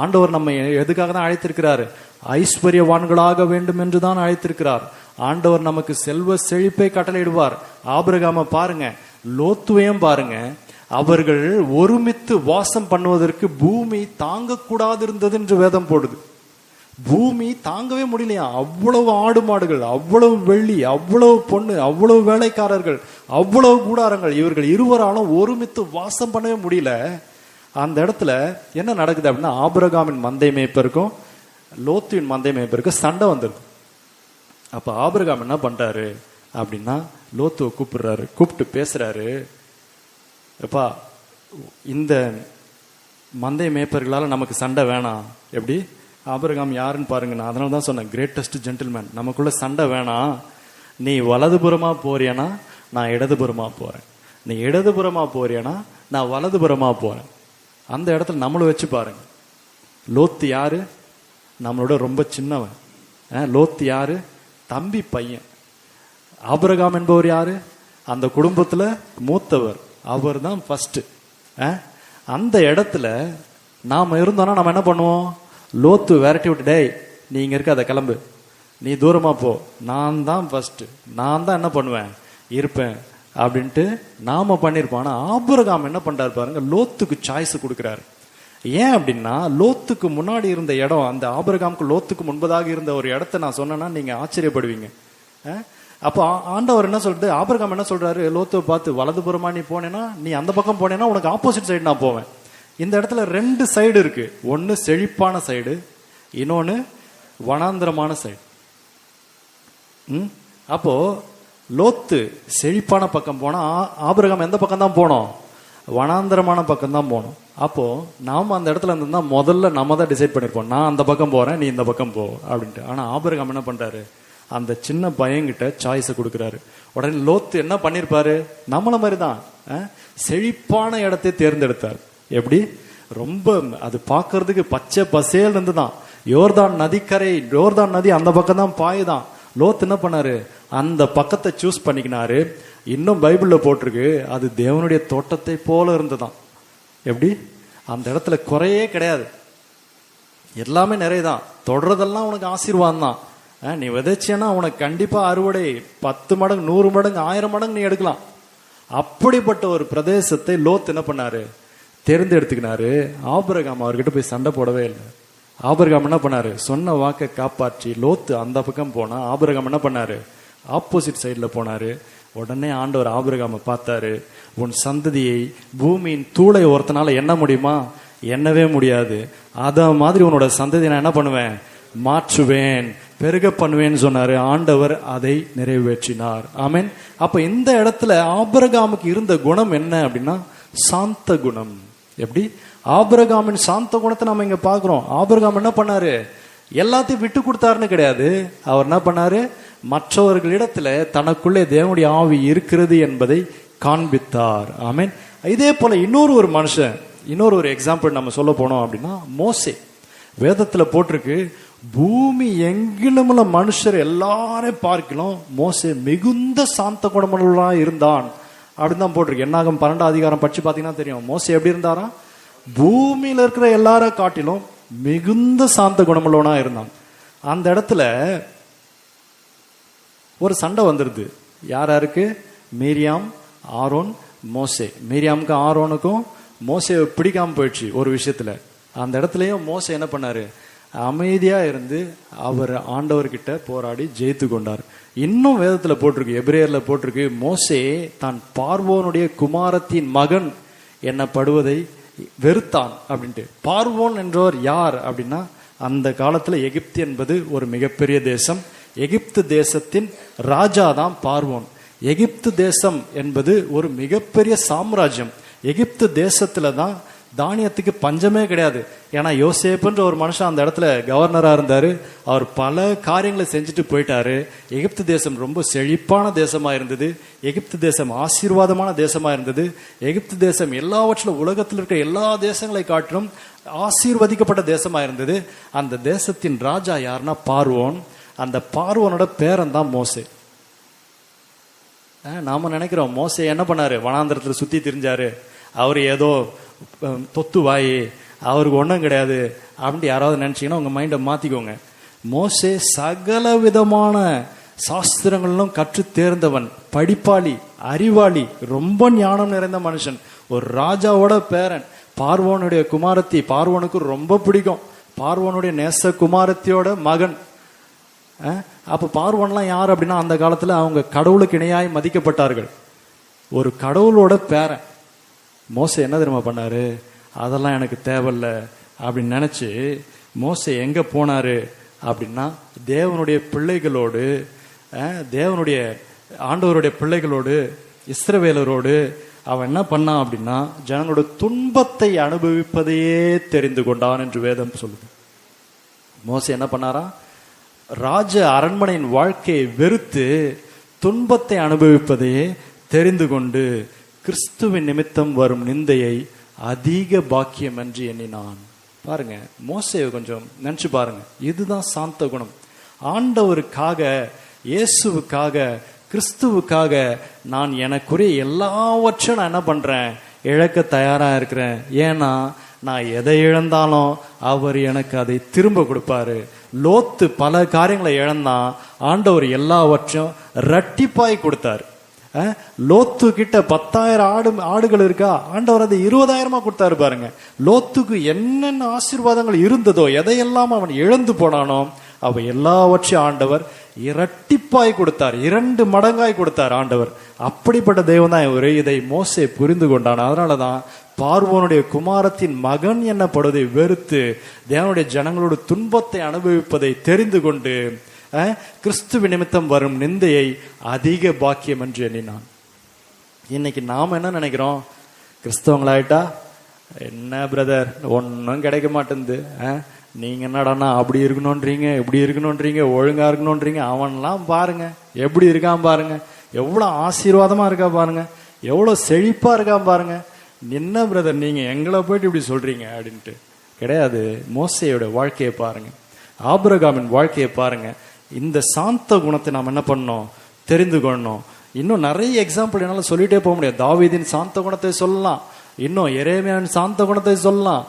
ஆண்டவர் நம்ம எதுக்காக தான் அழைத்திருக்கிறாரு? ஐஸ்வர்யவான்களாக வேண்டும் என்று தான் அழைத்திருக்கிறார். ஆண்டவர் நமக்கு செல்வ செழிப்பை கட்டளையிடுவார். ஆபிரகாம பாருங்க, லோத்துவையும் பாருங்க. அவர்கள் ஒருமித்து வாசம் பண்ணுவதற்கு பூமி தாங்கக்கூடாது இருந்தது என்று வேதம் போடுது. பூமி தாங்கவே முடியலையா. அவ்வளவு ஆடு மாடுகள், அவ்வளவு வெள்ளி, அவ்வளவு பொண்ணு, அவ்வளவு வேலைக்காரர்கள், அவ்வளவு கூடாரங்கள். இவர்கள் இருவராலும் ஒருமித்து வாசம் பண்ணவே முடியல. அந்த இடத்துல என்ன நடக்குது அப்படின்னா, ஆபிரகாமின் மந்தை மேய்ப்பருக்கும் லோத்துவின் மந்தை மேய்ப்பருக்கும் சண்டை வந்துருது. அப்ப ஆபிரகாம் என்ன பண்றாரு அப்படின்னா, லோத்துவை கூப்பிடுறாரு. கூப்பிட்டு பேசுறாரு, எப்பா இந்த மந்தை மேய்ப்பர்களால நமக்கு சண்டை வேணாம். எப்படி? ஆபிரகாம் யாருன்னு பாருங்க. நான் அதனால தான் சொன்னேன், கிரேட்டஸ்ட் ஜென்டில்மேன். நமக்குள்ள சண்டை வேணாம். நீ வலதுபுறமா போறியனா நான் இடதுபுறமா போறேன், நீ இடதுபுறமா போறியனா நான் வலதுபுறமா போறேன். அந்த இடத்துல நம்மளும் வச்சு பாருங்க. லோத்து யாரு? நம்மளோட ரொம்ப சின்னவன். லோத்து யாரு? தம்பி பையன். ஆபிரகாம் என்பவர் யாரு? அந்த குடும்பத்துல மூத்தவர். அவர் தான் ஃபர்ஸ்ட். அந்த இடத்துல நாம இருந்தோம்னா நம்ம என்ன பண்ணுவோம்? லோத்து விரட்டி விட்டு, டேய் நீ இங்க இருக்க, அதை கிளம்பு, நீ தூரமா போ, நான் தான் ஃபர்ஸ்ட், நான் தான் என்ன பண்ணுவேன், இருப்பேன் அப்படின்ட்டு நாம பண்ணிருப்போம். ஆனா ஆபிரகாம் என்ன பண்றாரு பாருங்க, லோத்துக்கு சாய்ஸ் கொடுக்கிறாரு. ஏன் அப்படின்னா, லோத்துக்கு முன்னாடி இருந்த இடம், அந்த ஆபிரகாமுக்கு லோத்துக்கு முன்பதாக இருந்த ஒரு இடத்த நான் சொன்னேன்னா நீங்க ஆச்சரியப்படுவீங்க. அப்போ ஆண்டவர் என்ன சொல்றது, ஆபிரகாம் என்ன சொல்றாரு, லோத்துவை பார்த்து, வலதுபுறமா நீ போனேன்னா, நீ அந்த பக்கம் போனேன்னா உனக்கு ஆப்போசிட் சைடு நான் போவேன். இந்த இடத்துல 2 சைடு இருக்கு. ஒன்னு செழிப்பான சைடு, இன்னொன்னு வனாந்திரமான சைடு. அப்போ லோத்து செழிப்பான பக்கம் போனா, ஆபிரகாம் எந்த பக்கம் தான் போனோம், வனாந்திரமான பக்கம் தான் போனோம். அப்போ நாம அந்த இடத்துல இருந்தா முதல்ல நம்ம தான் டிசைட் பண்ணிருப்போம், நான் அந்த பக்கம் போறேன், நீ இந்த பக்கம் போ அப்படின்ட்டு. ஆனா ஆபிரகாம் என்ன பண்றாரு, அந்த சின்ன பையன்கிட்ட சாய்ஸை கொடுக்குறாரு. உடனே லோத்து என்ன பண்ணிருப்பாரு, நம்மள மாதிரிதான் செழிப்பான இடத்தை தேர்ந்தெடுத்தார். எப்படி, ரொம்ப அது பாக்குறதுக்கு பச்சை பசேல் இருந்துதான், யோர்தான் நதிக்கரை, யோர்தான் நதி அந்த பக்கம் தான் பாயுதான். லோத்து என்ன பண்ணாரு, அந்த பக்கத்தை சூஸ் பண்ணிக்கினாரு. இன்னும் பைபிள்ல போட்டிருக்கு, அது தேவனுடைய தோட்டத்தை போல இருந்துதான். எப்படி, அந்த இடத்துல குறையே கிடையாது, எல்லாமே நிறையதான், தொடர்றதெல்லாம் உனக்கு ஆசீர்வாதம் தான். நீ விதைச்சேன்னா உனக்கு கண்டிப்பா அறுவடை 10 மடங்கு 100 மடங்கு 1000 மடங்கு நீ எடுக்கலாம். அப்படிப்பட்ட ஒரு பிரதேசத்தை லோத் என்ன பண்ணாரு, தேர்ந்தெடுத்துக்கினாரு. ஆபிரகாம் அவர்கிட்ட போய் சண்டை போடவே இல்லை. ஆபிரகாம் என்ன பண்ணாரு, சொன்ன வாக்கை காப்பாற்றி லோத்து அந்த பக்கம் போனா, ஆபிரகாம் என்ன பண்ணாரு, ஆப்போசிட் சைட்ல போனாரு. உடனே ஆண்டவர் ஆபிரகாமை பார்த்தாரு, உன் சந்ததியை பூமியின் தூளை ஒருத்தனால எண்ண முடியுமா, எண்ணவே முடியாது, அத மாதிரி உன்னோட சந்ததியை நான் என்ன பண்ணுவேன், மாற்றுவேன், பெருக பண்ணுவேன்னு சொன்னாரு. ஆண்டவர் அதை நிறைவேற்றினார். ஆமென். அப்ப இந்த இடத்துல ஆபிரகாமுக்கு இருந்த குணம் என்ன அப்படின்னா, சாந்த குணம். எப்படி, ஆபிரகாமின் சாந்த குணத்தை நம்ம இங்க பாக்குறோம். ஆபிரகாம் என்ன பண்ணாரு, எல்லாத்தையும் விட்டு கொடுத்தாருன்னு கிடையாது, அவர் என்ன பண்ணாரு, மற்றவர்களிடத்துல தனக்குள்ளே தேவனுடைய ஆவி இருக்கிறது என்பதை காண்பித்தார். ஆமென். இதே போல இன்னொரு மனுஷன், இன்னொரு எக்ஸாம்பிள் நம்ம சொல்ல போனோம் அப்படின்னா, மோசே. வேதத்துல போட்டிருக்கு, பூமி எங்கிலும் உள்ள மனுஷர் எல்லாரையும் பார்க்கலாம் மோசே மிகுந்த சாந்த குணமுள்ளவனா இருந்தான் அப்படின்னு தான் போட்டிருக்கு. என்னாகும் 12ஆம் அதிகாரம் படிச்சு பாத்தீங்கன்னா தெரியும், மோசே எப்படி இருந்தாரா, பூமியில இருக்கிற எல்லார காட்டிலும் மிகுந்த சாந்த குணமுள்ளவனா இருந்தான். அந்த இடத்துல ஒரு சண்டை வந்துருது. யாருக்கு, மீரியாம், ஆரோன், மோசே. மீரியாமுக்கு ஆரோனுக்கும் மோசே பிடிக்காம போயிடுச்சு ஒரு விஷயத்துல. அந்த இடத்துலயும் மோசே என்ன பண்ணாரு, அமைதியா இருந்து அவர் ஆண்டவர்கிட்ட போராடி ஜெயித்து கொண்டார். இன்னும் வேதத்துல போட்டிருக்கு, எபிரேயர்ல போட்டிருக்கு, மோசே தான் பார்வோனுடைய குமாரத்தின் மகன் என்னப்படுவதை வெறுத்தான் அப்படின்ட்டு. பார்வோன் என்றவர் யார் அப்படின்னா, அந்த காலத்துல எகிப்து என்பது ஒரு மிகப்பெரிய தேசம். எகிப்து தேசத்தின் ராஜா தான் பார்வோன். எகிப்து தேசம் என்பது ஒரு மிகப்பெரிய சாம்ராஜ்யம். எகிப்து தேசத்துல தான் தானியத்துக்கு பஞ்சமே கிடையாது. ஏன்னா யோசேப்புன்ற ஒரு மனுஷன் அந்த இடத்துல கவர்னரா இருந்தாரு. அவர் பல காரியங்களை செஞ்சுட்டு போயிட்டாரு. எகிப்து தேசம் ரொம்ப செழிப்பான தேசமா இருந்தது. எகிப்து தேசம் ஆசீர்வாதமான தேசமா இருந்தது. எகிப்து தேசம் எல்லாவற்றிலும் உலகத்தில் இருக்கிற எல்லா தேசங்களை காட்டிலும் ஆசீர்வதிக்கப்பட்ட தேசமா இருந்தது. அந்த தேசத்தின் ராஜா யாருன்னா பார்வோன். அந்த பார்வோனோட பேரன் தான் மோசே. நாம நினைக்கிறோம் மோசே என்ன பண்ணாரு, வனாந்திரத்துல சுத்தி திரிஞ்சாரு, அவரு ஏதோ தொத்து வாயி, அவருக்கு ஒன்றும் கிடையாது அப்படின்ட்டு யாராவது நினைச்சீங்கன்னா உங்க மைண்டை மாத்திக்கோங்க. மோசே சகல விதமான சாஸ்திரங்களும் கற்று தேர்ந்தவன், படிப்பாளி, அறிவாளி, ரொம்ப ஞானம் நிறைந்த மனுஷன், ஒரு ராஜாவோட பேரன், பார்வோனுடைய குமாரத்தி, பார்வோனுக்கு ரொம்ப பிடிக்கும், பார்வோனுடைய நேச குமாரத்தியோட மகன். அப்ப பார்வோன்லாம் யார் அப்படின்னா, அந்த காலத்துல அவங்க கடவுளுக்கு இணையாய் மதிக்கப்பட்டார்கள். ஒரு கடவுளோட பேரன் மோசே என்ன தெரியுமா பண்ணாரு, அதெல்லாம் எனக்கு தேவையில்ல அப்படின்னு நினைச்சு மோசே எங்க போனாரு அப்படின்னா, தேவனுடைய பிள்ளைகளோடு, தேவனுடைய ஆண்டவருடைய பிள்ளைகளோடு, இஸ்ரவேலரோடு அவன் என்ன பண்ணான் அப்படின்னா, ஜனங்களோட துன்பத்தை அனுபவிப்பதையே தெரிந்து கொண்டான் என்று வேதம் சொல்லுது. மோசே என்ன பண்ணாரா, ராஜ அரண்மனையின் வாழ்க்கையை வெறுத்து துன்பத்தை அனுபவிப்பதையே தெரிந்து கொண்டு கிறிஸ்துவின் நிமித்தம் வரும் நிந்தையை அதிக பாக்கியம் என்று எண்ணினான். பாருங்க, மோசேவை கொஞ்சம் நினைச்சு பாருங்க. இதுதான் சாந்த குணம். ஆண்டவருக்காக, இயேசுவுக்காக, கிறிஸ்துவுக்காக நான் எனக்குரிய எல்லாவற்றையும் நான் என்ன பண்றேன், இழக்க தயாரா இருக்கிறேன். ஏன்னா நான் எதை இழந்தாலும் அவர் எனக்கு அதை திரும்ப கொடுப்பாரு. லோத்து பல காரியங்களை இழந்தான், ஆண்டவர் எல்லாவற்றையும் இரட்டிப்பாய் கொடுத்தார். லோத்து கிட்ட 10,000 ஆடுகள் இருக்கா, ஆண்டவர் அதை 20,000 கொடுத்தாரு பாருங்க. லோத்துக்கு என்னென்ன ஆசீர்வாதங்கள் இருந்ததோ, எதையெல்லாம் அவன் இழந்து போனானோ அவ எல்லாவற்றையும் ஆண்டவர் இரட்டிப்பாய் கொடுத்தார், 2 மடங்காய் கொடுத்தார் ஆண்டவர். அப்படிப்பட்ட தெய்வம் தான் இதை மோசே புரிந்து கொண்டான். அதனாலதான் பார்வோனுடைய குமாரத்தின் மகன் என்னப்படுவதை வெறுத்து தேவனுடைய ஜனங்களோட துன்பத்தை அனுபவிப்பதை தெரிந்து கொண்டு கிறிஸ்துவ நிமித்தம் வரும் நிந்தையை அதிக பாக்கியம் என்று எண்ணினான். இன்னைக்கு நாம் என்ன நினைக்கிறோம்? கிறிஸ்தவங்களாயிட்டா என்ன பிரதர் ஒன்னும் கிடைக்க மாட்டேங்குது, நீங்க என்னடானா அப்படி இருக்கணும்ன்றீங்க, இப்படி இருக்கணும்ன்றீங்க, ஒழுங்கா இருக்கணும்ன்றீங்க. அவன்லாம் பாருங்க எப்படி இருக்கான் பாருங்க, எவ்வளவு ஆசீர்வாதமா இருக்கா பாருங்க, எவ்வளவு செழிப்பா இருக்கான் பாருங்க. என்ன பிரதர் நீங்க எங்களை போயிட்டு இப்படி சொல்றீங்க அப்படின்ட்டு கிடையாது. மோசேயோட வாழ்க்கையை பாருங்க, ஆபிரகாமின் வாழ்க்கையை பாருங்க. இந்த சாந்த குணத்தை நாம் என்ன பண்ணோம்? தெரிந்து கொள்ளணும். இன்னும் நிறைய எக்ஸாம்பிள் என்னால சொல்லிட்டே போக முடியாது. தாவீதின் சாந்த குணத்தை சொல்லலாம், இன்னும் எரேமியாவின் சாந்த குணத்தை சொல்லலாம்,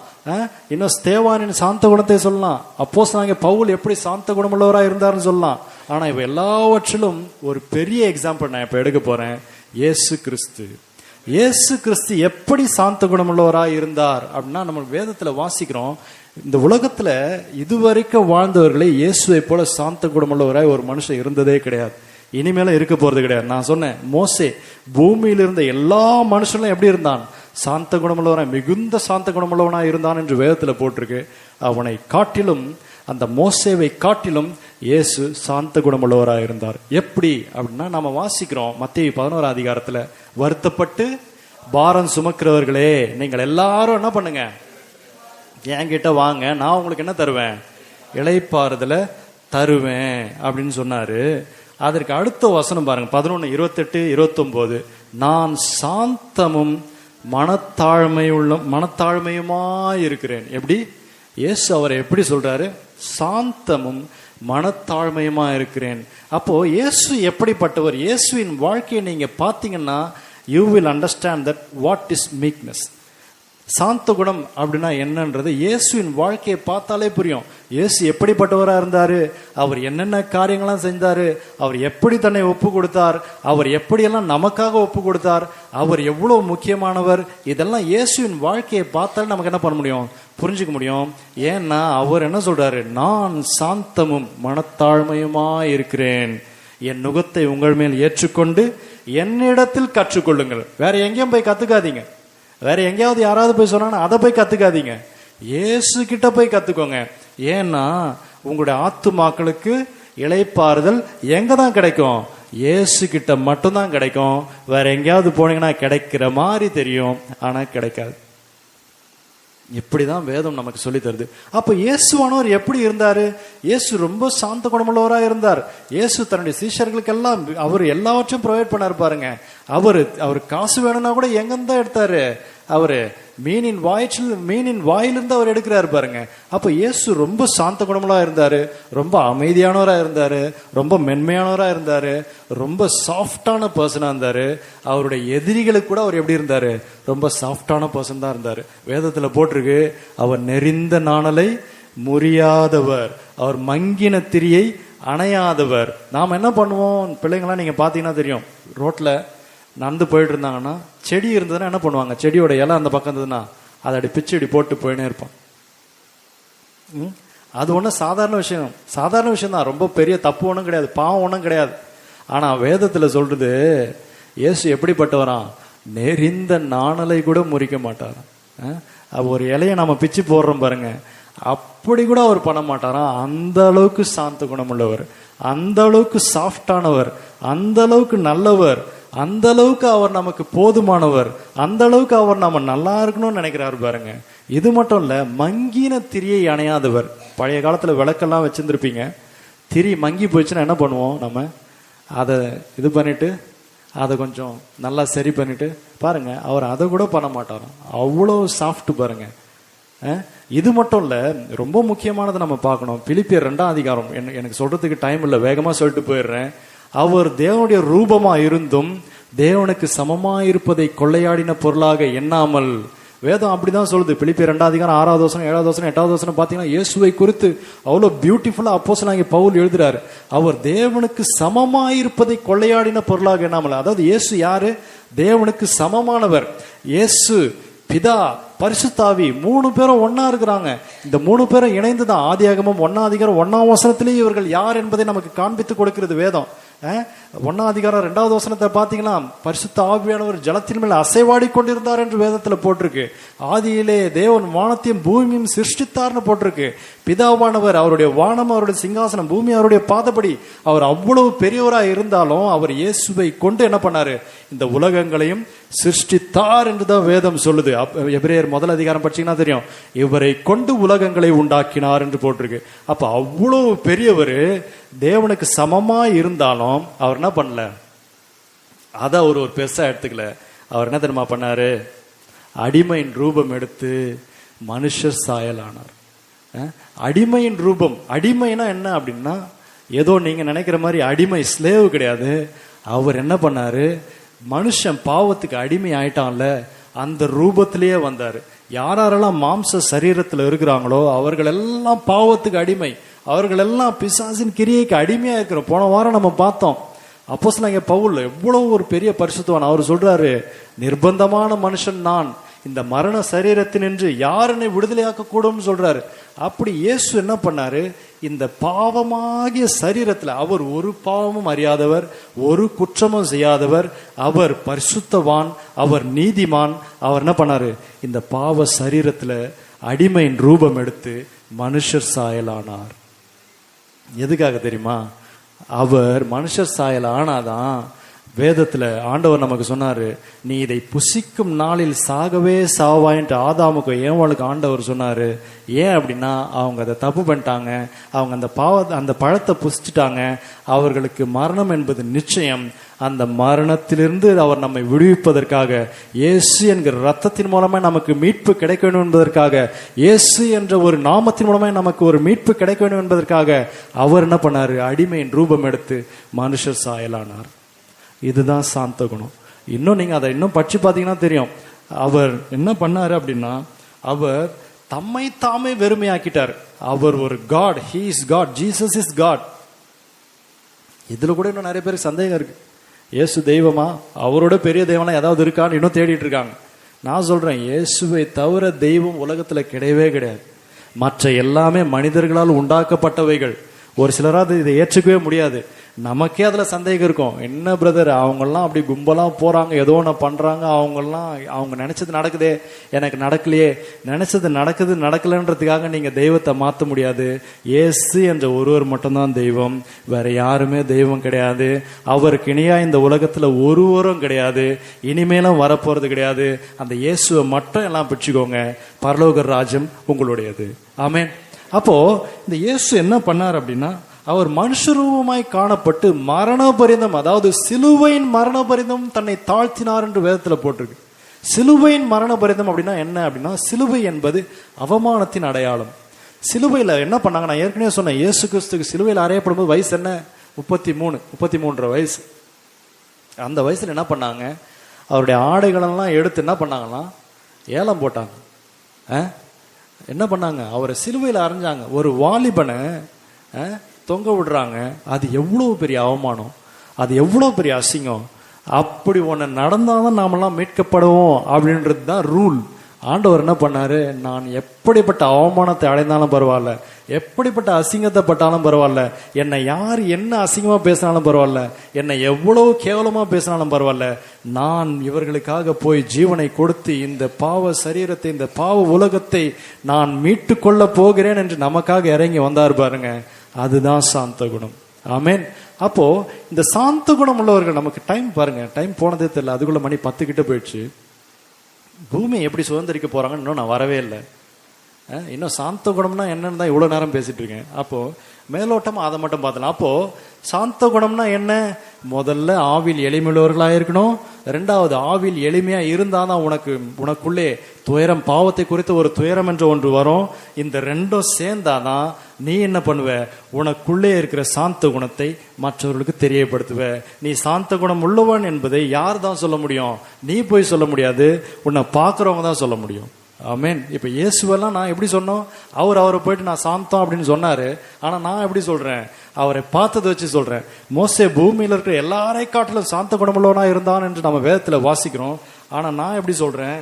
இன்னும் ஸ்தேவானின் சாந்த குணத்தை சொல்லலாம், அப்போஸ்தலனாகிய பவுல் எப்படி சாந்த குணமுள்ளவராக இருந்தாருன்னு சொல்லலாம். ஆனா இவ எல்லாவற்றிலும் ஒரு பெரிய எக்ஸாம்பிள் நான் இப்ப எடுக்க போறேன். இயேசு கிறிஸ்து. இயேசு கிறிஸ்து எப்படி சாந்த குணமுள்ளவராக இருந்தார் அப்படின்னா, நம்ம வேதத்துல வாசிக்கிறோம், இந்த உலகத்துல இதுவரைக்கும் வாழ்ந்தவர்களே இயேசுவை போல சாந்த குணமுள்ளவராய் ஒரு மனுஷன் இருந்ததே கிடையாது, இனிமேல இருக்க போறது கிடையாது. நான் சொன்னேன், மோசே பூமியில இருந்த எல்லா மனுஷனும் எப்படி இருந்தான்? சாந்த குணமுள்ளவனாய், மிகுந்த சாந்த குணமுள்ளவனாய் இருந்தான் என்று வேதத்துல போட்டிருக்கு. அவனை காட்டிலும், அந்த மோசேவை காட்டிலும் இயேசு சாந்த குணமுள்ளவராக இருந்தார். எப்படி அப்படின்னா, நம்ம வாசிக்கிறோம் மத்தேயு 11 அதிகாரத்துல, வருத்தப்பட்டு பாரம் சுமக்கிறவர்களே நீங்கள் எல்லாரும் என்ன பண்ணுங்க, என்கிட்ட வாங்க, நான் உங்களுக்கு என்ன தருவேன்? இளைப்பாறுதல தருவேன் அப்படின்னு சொன்னாரு. அதற்கு அடுத்த வசனம் பாருங்க, 11, 28, 29. நான் சாந்தமும் மனத்தாழ்மையுமாய் இருக்கிறேன். எப்படி? இயேசு அவரை எப்படி சொல்றாரு? சாந்தமும் மனத்தாழ்மையுமா இருக்கிறேன். அப்போ இயேசு எப்படிப்பட்டவர்? இயேசுவின் வாழ்க்கையை நீங்க பாத்தீங்கன்னா you will understand that what is meekness. சாந்த குணம் அப்படின்னா என்னன்றது இயேசுவின் வாழ்க்கையை பார்த்தாலே புரியும். இயேசு எப்படிப்பட்டவரா இருந்தாரு, அவர் என்னென்ன காரியங்கள்லாம் செஞ்சாரு, அவர் எப்படி தன்னை ஒப்பு கொடுத்தார், அவர் எப்படியெல்லாம் நமக்காக ஒப்பு கொடுத்தார், அவர் எவ்வளவு முக்கியமானவர், இதெல்லாம் இயேசுவின் வாழ்க்கையை பார்த்தாலே நமக்கு என்ன பண்ண முடியும்? புரிஞ்சுக்க முடியும். ஏன்னா அவர் என்ன சொல்றாரு? நான் சாந்தமும் மனத்தாழ்மையுமா இருக்கிறேன், என் நுகத்தை உங்கள் மேல் ஏற்றுக்கொண்டு என்னிடத்தில் கற்றுக்கொள்ளுங்கள். வேற எங்கேயும் போய் கத்துக்காதீங்க, வேற எங்கேயாவது யாராவது போய் சொன்னா அதை போய் கத்துக்காதீங்க, இயேசு கிட்ட போய் கத்துக்கோங்க. ஏன்னா உங்களுடைய ஆத்துமாக்களுக்கு இளைப்பாறுதல் எங்க தான் கிடைக்கும்? இயேசு கிட்ட மட்டும்தான் கிடைக்கும். வேற எங்கேயாவது போனீங்கன்னா கிடைக்கிற மாதிரி தெரியும், ஆனா கிடைக்காது. இப்படிதான் வேதம் நமக்கு சொல்லி தருது. அப்ப இயேசுவானவர் எப்படி இருந்தாரு? இயேசு ரொம்ப சாந்த குணமுள்ளவராக இருந்தார். இயேசு தன்னுடைய சீஷர்களுக்கு எல்லாம் அவர் எல்லாவற்றையும் ப்ரொவைட் பண்ணாரு பாருங்க. அவர் காசு வேணும்னா கூட எங்கிருந்தா எடுத்தாரு? அவரு மீனின் வாயிலிருந்து அவர் எடுக்கிறாரு பாருங்க. அப்ப இயேசு ரொம்ப சாந்த குணமுள்ளா இருந்தாரு, ரொம்ப அமைதியானவரா இருந்தாரு, ரொம்ப மென்மையானவரா இருந்தாரு, ரொம்ப சாஃப்டான பர்சனா இருந்தாரு. அவருடைய எதிரிகளுக்கு கூட அவர் எப்படி இருந்தாரு? ரொம்ப சாஃப்டான பர்சன் தான் இருந்தாரு. வேதத்துல போட்டிருக்கு, அவர் நெறிந்த நாணலை முறியாதவர், அவர் மங்கின திரியை அணையாதவர். நாம் என்ன பண்ணுவோம்? பிள்ளைங்களாம் நீங்க பாத்தீங்கன்னா தெரியும், ரோட்ல நடந்து போயிட்டு இருந்தாங்கன்னா செடி இருந்ததுன்னா என்ன பண்ணுவாங்க? செடியோட இலை அந்த பக்கம் இருந்ததுன்னா அதை அப்படி பிச்சு இப்படி போட்டு போயினே இருப்பான். அது ஒன்றும் சாதாரண விஷயம் தான், ரொம்ப பெரிய தப்பு ஒன்றும் கிடையாது, பாவம் ஒன்றும் கிடையாது. ஆனா வேதத்துல சொல்றது, இயேசு எப்படிப்பட்டவராம்? நெறிந்த நாணலை கூட முறிக்க மாட்டாராம். ஒரு இலையை நம்ம பிச்சு போடுறோம் பாருங்க, அப்படி கூட அவர் பண்ண மாட்டாராம். அந்த அளவுக்கு சாந்த குணம் உள்ளவர், அந்த அளவுக்கு சாஃப்டானவர், அந்த அளவுக்கு நல்லவர், அந்த அளவுக்கு அவர் நமக்கு போதுமானவர், அந்த அளவுக்கு அவர் நம்ம நல்லா இருக்கணும்னு நினைக்கிறாரு பாருங்க. இது மட்டும் இல்ல, மங்கின திரியை அணையாதவர். பழைய காலத்துல விளக்கெல்லாம் வச்சிருந்துருப்பீங்க, திரி மங்கி போயிடுச்சுன்னா என்ன பண்ணுவோம்? நம்ம அதை இது பண்ணிட்டு அதை கொஞ்சம் நல்லா சரி பண்ணிட்டு பாருங்க, அவர் அதை கூட பண்ண மாட்டாராம். அவ்வளோ சாஃப்ட் பாருங்க. இது மட்டும் இல்ல, ரொம்ப முக்கியமானதை நம்ம பார்க்கணும். பிலிப்பியர் 2ஆம் அதிகாரம், எனக்கு சொல்றதுக்கு டைம் இல்லை, வேகமா சொல்லிட்டு போயிடுறேன். அவர் தேவனுடைய ரூபமா இருந்தும் தேவனுக்கு சமமா இருப்பதை கொள்ளையாடின பொருளாக எண்ணாமல் வேதம் அப்படிதான் சொல்லுது. பிலிப்பியர் 2:6, 7, 8 பாத்தீங்கன்னா இயேசுவை குறித்து அவ்வளவு பியூட்டிஃபுல்லா அப்போஸ்தலனாகிய பவுல் எழுதுறாரு. அவர் தேவனுக்கு சமமாயிருப்பதை கொள்ளையாடின பொருளாக எண்ணாமல். அதாவது இயேசு யாரு? தேவனுக்கு சமமானவர். இயேசு, பிதா, பரிசுத்தாவி 3 பேரும் ஒன்னா இருக்கிறாங்க. இந்த 3 பேரும் இணைந்துதான் ஆதியாகமம் 1:1 இவர்கள் யார் என்பதை நமக்கு காண்பித்து கொடுக்கிறது வேதம். 1:2 பாத்தீங்கன்னா பரிசுத்த ஆவியானவர் ஜலத்தின் மேல் அசைவாடி கொண்டிருந்தார் என்று வேதத்துல போட்டிருக்கு. ஆதியிலே தேவன் வானத்தையும் பூமியும் சிருஷ்டித்தார்னு போட்டிருக்கு. பிதாவானவர், அவருடைய வானம் அவருடைய சிங்காசனம், பூமி அவருடைய பாதப்படி. அவர் அவ்வளவு பெரியவராய் இருந்தாலும் அவர் இயேசுவை கொண்டு என்ன பண்ணாரு? இந்த உலகங்களையும் சிருஷ்டித்தார் என்றுதான் வேதம் சொல்லுது. எபிரேயர் 1 படிச்சீங்கன்னா தெரியும், இவரை கொண்டு உலகங்களை உண்டாக்கினார் என்று போட்டிருக்கு. அப்ப அவ்வளவு பெரியவர் தேவனுக்கு சமமா இருந்தாலும் அவர் என்ன பண்ணல? அத ஒரு பெருசா எடுத்துக்கல. அவர் என்ன தெரியுமா பண்ணாரு? அடிமையின் ரூபம் எடுத்து மனுஷர் சாயலானார். அடிமையின் ரூபம். அடிமைனா என்ன அப்படின்னா, ஏதோ நீங்க நினைக்கிற மாதிரி அடிமை ஸ்லேவ் கிடையாது. அவர் என்ன பண்ணாரு? மனுஷன் பாவத்துக்கு அடிமை ஆயிட்டான்ல, அந்த ரூபத்திலேயே வந்தாரு. யாரெல்லாம் மாம்ச சரீரத்தில் இருக்கிறாங்களோ அவர்கள் எல்லாம் பாவத்துக்கு அடிமை, அவர்கள் எல்லாம் பிசாசின் கிரியைக்கு அடிமையா இருக்கிறோம். போன வாரம் நம்ம பார்த்தோம். அப்போஸ்தலனாகிய பவுல் எவ்வளவு ஒரு பெரிய பரிசுத்தவான். அவர் சொல்றாரு, நிர்பந்தமான மனுஷன் நான், இந்த மரண சரீரத்தினின்று யார் என்னை விடுதலையாக்க கூடும் சொல்றாரு. அப்படி இயேசு என்ன பண்ணாரு? இந்த பாவமாகிய சரீரத்துல அவர் ஒரு பாவமும் அறியாதவர், ஒரு குற்றமும் செய்யாதவர், அவர் பரிசுத்தவான், அவர் நீதிமான். அவர் என்ன பண்ணாரு? இந்த பாவ சரீரத்துல அடிமையின் ரூபம் எடுத்து மனுஷர் சாயலானார். எதுக்காக தெரியுமா? அவர் மனுஷர் சாயல் ஆனாதான் வேதத்துல ஆண்டவர் நமக்கு சொன்னாரு, நீ இதை புசிக்கும் நாளில் சாகவே சாவாயின்ட்டு ஆதாமுக்கு ஏவாளுக்கு ஆண்டவர் சொன்னாரு. ஏன் அப்படின்னா, அவங்க அதை தப்பு பண்ணிட்டாங்க, அவங்க அந்த பழத்தை புசிச்சுட்டாங்க, அவர்களுக்கு மரணம் என்பது நிச்சயம். அந்த மரணத்திலிருந்து அவர் நம்மை விடுவிப்பதற்காக, இயேசு என்கிற ரத்தத்தின் மூலமா நமக்கு மீட்பு கிடைக்க வேண்டும் என்பதற்காக, இயேசு என்ற ஒரு நாமத்தின் மூலமா நமக்கு ஒரு மீட்பு கிடைக்க வேண்டும் என்பதற்காக அவர் என்ன பண்ணாரு? அடிமையின் ரூபம் எடுத்து மனுஷர் சாயலானார். இதுதான் சாந்த குணம். இன்னும் நீங்க அதை இன்னும் படிச்சு பாத்தீங்கன்னா தெரியும். அவர் என்ன பண்ணாரு அப்படின்னா, அவர் தம்மை தாமே வெறுமையாக்கிட்டார். அவர் ஒரு God, he is God, Jesus is God. இதுல கூட இன்னும் நிறைய பேருக்கு சந்தேகம் இருக்கு. இயேசு தெய்வமா, அவரோட பெரிய தெய்வம்லாம் ஏதாவது இருக்கான்னு இன்னும் தேடிட்டு இருக்காங்க. நான் சொல்றேன், இயேசுவை தவிர தெய்வம் உலகத்துல கிடையவே கிடையாது. மற்ற எல்லாமே மனிதர்களால் உண்டாக்கப்பட்டவைகள். ஒரு சிலராது இதை ஏற்றுக்கவே முடியாது. நமக்கே அதுல சந்தேகம் இருக்கும். என்ன பிரதர், அவங்கெல்லாம் அப்படி கும்பலாம் போறாங்க, ஏதோ ஒன்று பண்றாங்க, அவங்க நினைச்சது நடக்குதே, எனக்கு நடக்கலையே. நினைச்சது நடக்கலன்றதுக்காக நீங்க தெய்வத்தை மாற்ற முடியாது. இயேசு என்ற ஒருவர் மட்டும்தான் தெய்வம், வேற யாருமே தெய்வம் கிடையாது. அவருக்கு இணையா இந்த உலகத்துல ஒருவரும் கிடையாது, இனிமேலும் வரப்போறது கிடையாது. அந்த இயேசுவை மட்டும் எல்லாம் பிடிச்சுக்கோங்க, பரலோக ராஜ்யம் உங்களுடையது. ஆமென். அப்போ இந்த இயேசு என்ன பண்ணார் அப்படின்னா, அவர் மனுஷரூபமாய் காணப்பட்டு மரண பரிந்தம், அதாவது சிலுவையின் மரண பரிந்தம் தன்னை தாழ்த்தினார் என்று வேதத்துல போட்டிருக்கு. சிலுவையின் மரண பரிந்தம் அப்படின்னா என்ன அப்படின்னா, சிலுவை என்பது அவமானத்தின் அடையாளம். சிலுவையில என்ன பண்ணாங்க? நான் ஏற்கனவே சொன்னேன், இயேசு கிறிஸ்துக்கு சிலுவையில் அறையப்படும் போது வயசு என்ன? 33 வயசு. அந்த வயசுல என்ன பண்ணாங்க? அவருடைய ஆடைகளெல்லாம் எடுத்து என்ன பண்ணாங்கன்னா ஏலம் போட்டாங்க. என்ன பண்ணாங்க? அவரை சிலுவையில் அரைஞ்சாங்க. ஒரு வாலிபனை தொங்க விடுறாங்க. அது எவ்வளவு பெரிய அவமானம், அது எவ்வளவு பெரிய அசிங்கம். அப்படி ஒன்று நடந்தாதான் நாமெல்லாம் மீட்கப்படுவோம் அப்படின்றது தான் ரூல். ஆண்டவர் என்ன பண்ணாரு? நான் எப்படிப்பட்ட அவமானத்தை அடைந்தாலும் பரவாயில்ல, எப்படிப்பட்ட அசிங்கத்தை பட்டாலும் பரவாயில்ல, என்னை யார் என்ன அசிங்கமா பேசினாலும் பரவாயில்ல, என்னை எவ்வளவு கேவலமா பேசினாலும் பரவாயில்ல, நான் இவர்களுக்காக போய் ஜீவனை கொடுத்து இந்த பாவ சரீரத்தை, இந்த பாவ உலகத்தை நான் மீட்டு கொள்ள போகிறேன் என்று நமக்காக இறங்கி வந்தார் பாருங்க. அதுதான் சாந்த குணம். ஆமென். அப்போ இந்த சாந்த குணம் உள்ளவர்கள், நமக்கு டைம் பாருங்க, டைம் போனதே தெரியல, அதுக்குள்ள மணி 10 கிட்ட போயிடுச்சு. பூமியை எப்படி சுதந்திரிக்க போறாங்கன்னு இன்னும் நான் வரவே இல்லை. இன்னும் சாந்த குணம்னா என்னன்னு தான் இவ்வளவு நேரம் பேசிட்டு இருக்கேன். அப்போ மேலோட்டமா அதை மட்டும் பார்த்தலாம். அப்போ சாந்த குணம்னா என்ன? முதல்ல ஆவில் எளிமையுள்ளவர்களா இருக்கணும். 2வது, ஆவில் எளிமையா இருந்தாதான் உனக்குள்ளே துயரம், பாவத்தை குறித்து ஒரு துயரம் என்று ஒன்று வரும். இந்த ரெண்டும் சேர்ந்தாதான் நீ என்ன பண்ணுவ, உனக்குள்ளே இருக்கிற சாந்த குணத்தை மற்றவர்களுக்கு தெரியப்படுத்துவ. நீ சாந்த குணம் உள்ளவன் என்பதை யார் தான் சொல்ல முடியும்? நீ போய் சொல்ல முடியாது, உன்னை பார்க்கறவங்க தான் சொல்ல முடியும். ஆமென். இப்ப இயேசுவெல்லாம் நான் எப்படி சொன்னோம்? அவரை போயிட்டு நான் சாந்தம் அப்படின்னு சொன்னாரு. ஆனா நான் எப்படி சொல்றேன்? அவரை பார்த்ததை வச்சு சொல்றேன். மோசே பூமியில இருக்கிற எல்லாரை காட்டிலும் சாந்த குணமுள்ளவனா இருந்தான் என்று நம்ம வேதத்துல வாசிக்கிறோம். ஆனா நான் எப்படி சொல்றேன்?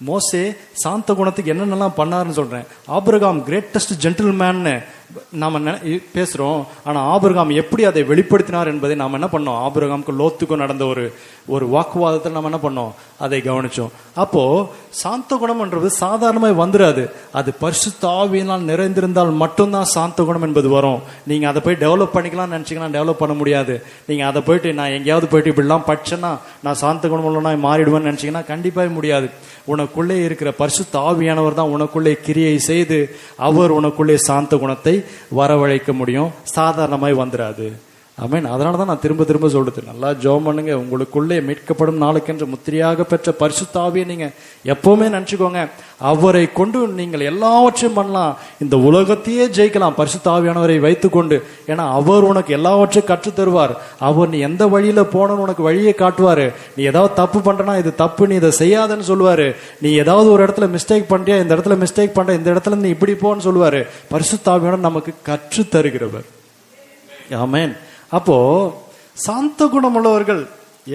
மோசே சாந்த குணத்துக்கு என்னென்னலாம் பண்ணாருன்னு சொல்றேன். ஆபிரகாம் கிரேட்டஸ்ட் ஜென்டில்மேன்னு நாம பேசுறோம். ஆனா ஆபிரகாம் எப்படி அதை வெளிப்படுத்தினார் என்பதை நாம என்ன பண்ணோம்? ஆபிரகாமுக்கு லோத்துக்கும் நடந்த ஒரு வாக்குவாதத்தில் நம்ம என்ன பண்ணோம்? அதை கவனிச்சோம். அப்போ சாந்த குணம்ன்றது சாதாரணமாக வந்துடாது. அது பரிசுத்த ஆவியினால் நிறைந்திருந்தால் மட்டும்தான் சாந்த குணம் என்பது வரும். நீங்க அதை போய் டெவலப் பண்ணிக்கலாம் நினைச்சீங்கன்னா டெவலப் பண்ண முடியாது. நீங்க அதை போயிட்டு நான் எங்கேயாவது போயிட்டு இப்படிலாம் படிச்சேன்னா நான் சாந்த குணம் உள்ளவனா மாறிடுவேன்னு நினைச்சீங்கன்னா கண்டிப்பாக முடியாது. உனக்குள்ளே இருக்கிற பரிசுத்த ஆவியானவர் தான் உனக்குள்ளே கிரியை செய்து அவர் உனக்குள்ளே சாந்த குணத்தை வரவழைக்க முடியும். சாதாரணமாய் வந்துடாது. ஆமென். அதனால தான் நான் திரும்ப திரும்ப சொல்றது, நல்லா ஜெபம் பண்ணுங்க. உங்களுக்குள்ளே மீட்கப்படும் நாளுக்கென்று முத்திரையாக பெற்ற பரிசுத்த ஆவியை நீங்க எப்பவுமே நினைச்சுக்கோங்க. அவரை கொண்டு நீங்கள் எல்லாவற்றையும் பண்ணலாம். இந்த உலகத்தையே ஜெயிக்கலாம் பரிசுத்த ஆவியானவரை வைத்துக்கொண்டு. ஏன்னா அவர் உனக்கு எல்லாவற்றையும் கற்றுத் தருவார். அவர் நீ எந்த வழியில போனன்னு உனக்கு வழியை காட்டுவாரு. நீ ஏதாவது தப்பு பண்றனா இது தப்பு, நீ இதை செய்யாதன்னு சொல்லுவாரு. நீ ஏதாவது ஒரு இடத்துல மிஸ்டேக் பண்றியா, இந்த இடத்துல மிஸ்டேக் பண்ற, இந்த இடத்துல நீ இப்படி போன்னு சொல்லுவாரு. பரிசுத்த ஆவியானவர் நமக்கு கற்று தருகிறவர். ஆமென். அப்போ சாந்த குணமுள்ளவர்கள்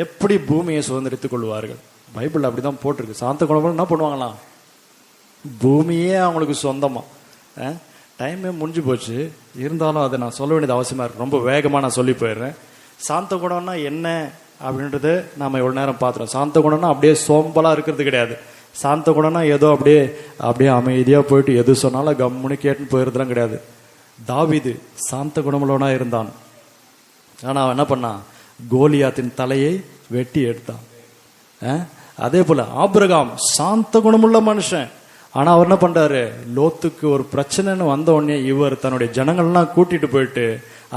எப்படி பூமியை சுதந்திரித்துக் கொள்வார்கள்? பைபிள் அப்படிதான் போட்டிருக்கு. சாந்த குணமுள்ள என்ன பண்ணுவாங்களாம்? பூமியே அவங்களுக்கு சொந்தமா. டைமே முடிஞ்சு போச்சு, இருந்தாலும் அதை நான் சொல்ல வேண்டியது அவசியமா இருக்கு. ரொம்ப வேகமா நான் சொல்லி போயிடுறேன். சாந்த குணம்னா என்ன அப்படின்றது நாம எவ்வளவு நேரம் பார்த்துறோம். சாந்த குணம்னா அப்படியே சோம்பலா இருக்கிறது கிடையாது. சாந்த குணம்னா ஏதோ அப்படியே அமைதியா போயிட்டு எது சொன்னாலும் கம்முன்னு கேட்டுன்னு போயிருந்தெல்லாம் கிடையாது. தாவீது சாந்த குணமுள்ளவனா இருந்தான். ஆனா அவன் என்ன பண்ணான்? கோலியாத்தின் தலையை வெட்டி எடுத்தான். அதே போல ஆபிரகாம் சாந்த குணமுள்ள மனுஷன். ஆனா அவர் என்ன பண்றாரு? லோத்துக்கு ஒரு பிரச்சனைன்னு வந்த உடனே இவர் தன்னுடைய ஜனங்கள்லாம் கூட்டிட்டு போயிட்டு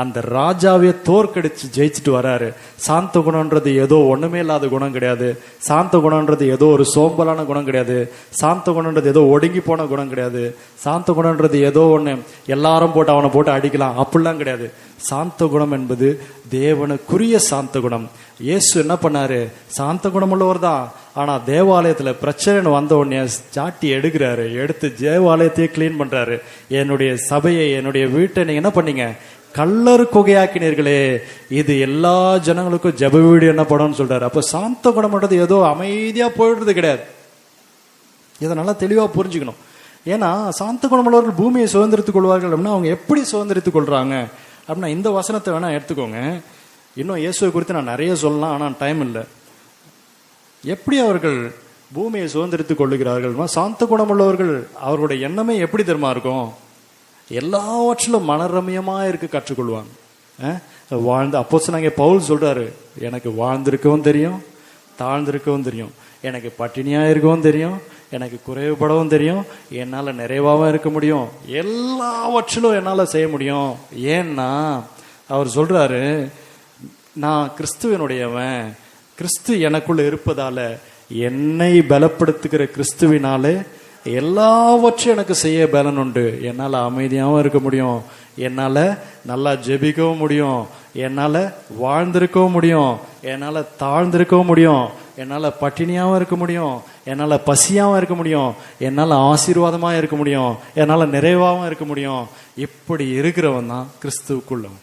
அந்த ராஜாவே தோற்கடிச்சு ஜெயிச்சுட்டு வராரு. சாந்த குணம்ன்றது ஏதோ ஒண்ணுமே இல்லாத குணம் கிடையாது. சாந்த குணம்ன்றது ஏதோ ஒரு சோம்பலான குணம் கிடையாது. சாந்த குணம்ன்றது ஏதோ ஒடுங்கி போன குணம் கிடையாது. சாந்த குணம்ன்றது ஏதோ ஒண்ணு எல்லாரும் போட்டு அவனை போட்டு அடிக்கலாம் அப்படிலாம் கிடையாது. சாந்த குணம் என்பது தேவனுக்குரிய சாந்த குணம். இயேசு என்ன பண்ணாரு? சாந்த குணம் உள்ளவர் தான். ஆனா தேவாலயத்துல பிரச்சனை வந்த உடனே சாட்டி எடுக்கிறாரு. எடுத்து தேவாலயத்தையே கிளீன் பண்றாரு. என்னுடைய சபையை, என்னுடைய வீட்டை நீங்க என்ன பண்ணீங்க? கல்லறு குகையாக்கினீர்களே. இது எல்லா ஜனங்களுக்கும் ஜெப வீடு என்ன படம்னு சொல்றாரு. அப்ப சாந்த குணம்ன்றது ஏதோ அமைதியா போயிடுறது கிடையாது. இதை நல்லா தெளிவா புரிஞ்சுக்கணும். ஏன்னா சாந்த குணமுள்ளவர்கள் பூமியை சுதந்திரித்துக் கொள்வார்கள் அப்படின்னா அவங்க எப்படி சுதந்திரித்துக் கொள்றாங்க அப்படின்னா இந்த வசனத்தை வேணா எடுத்துக்கோங்க. இன்னும் இயேசுவை குறித்து நான் நிறைய சொல்லலாம், ஆனா டைம் இல்லை. எப்படி அவர்கள் பூமியை சுதந்திரித்துக் கொள்ளுகிறார்கள்? சாந்த குணமுள்ளவர்கள் அவர்களுடைய எண்ணமே எப்படி தெரியுமா இருக்கும்? எல்லாவற்றிலும் மனரம்யமா இருக்க கற்றுக்கொள்வாங்க. வாழ்ந்து அப்போஸ்தலனாகிய பவுல் சொல்றாரு, எனக்கு வாழ்ந்திருக்கவும் தெரியும், தாழ்ந்திருக்கவும் தெரியும், எனக்கு பட்டினியா இருக்கவும் தெரியும், எனக்கு குறைவுபடவும் தெரியும், என்னால நிறைவாகவும் இருக்க முடியும், எல்லாவற்றிலும் என்னால செய்ய முடியும். ஏன்னா அவர் சொல்றாரு, நான் கிறிஸ்துவனுடையவன், கிறிஸ்து எனக்குள்ள இருப்பதால என்னை பலப்படுத்துகிற கிறிஸ்துவினாலே எல்லாவற்றையும் எனக்கு செய்ய பலன் உண்டு. என்னால அமைதியாகவும் இருக்க முடியும், என்னால நல்லா ஜெபிக்கவும் முடியும், என்னால வாழ்ந்திருக்கவும் முடியும், என்னால தாழ்ந்திருக்கவும் முடியும், என்னால பட்டினியாவும் இருக்க முடியும், என்னால பசியாவும் இருக்க முடியும், என்னால ஆசீர்வாதமா இருக்க முடியும், என்னால நிறைவாகவும் இருக்க முடியும். இப்படி இருக்கிறவன் தான் கிறிஸ்துவுக்குள்ளவன்.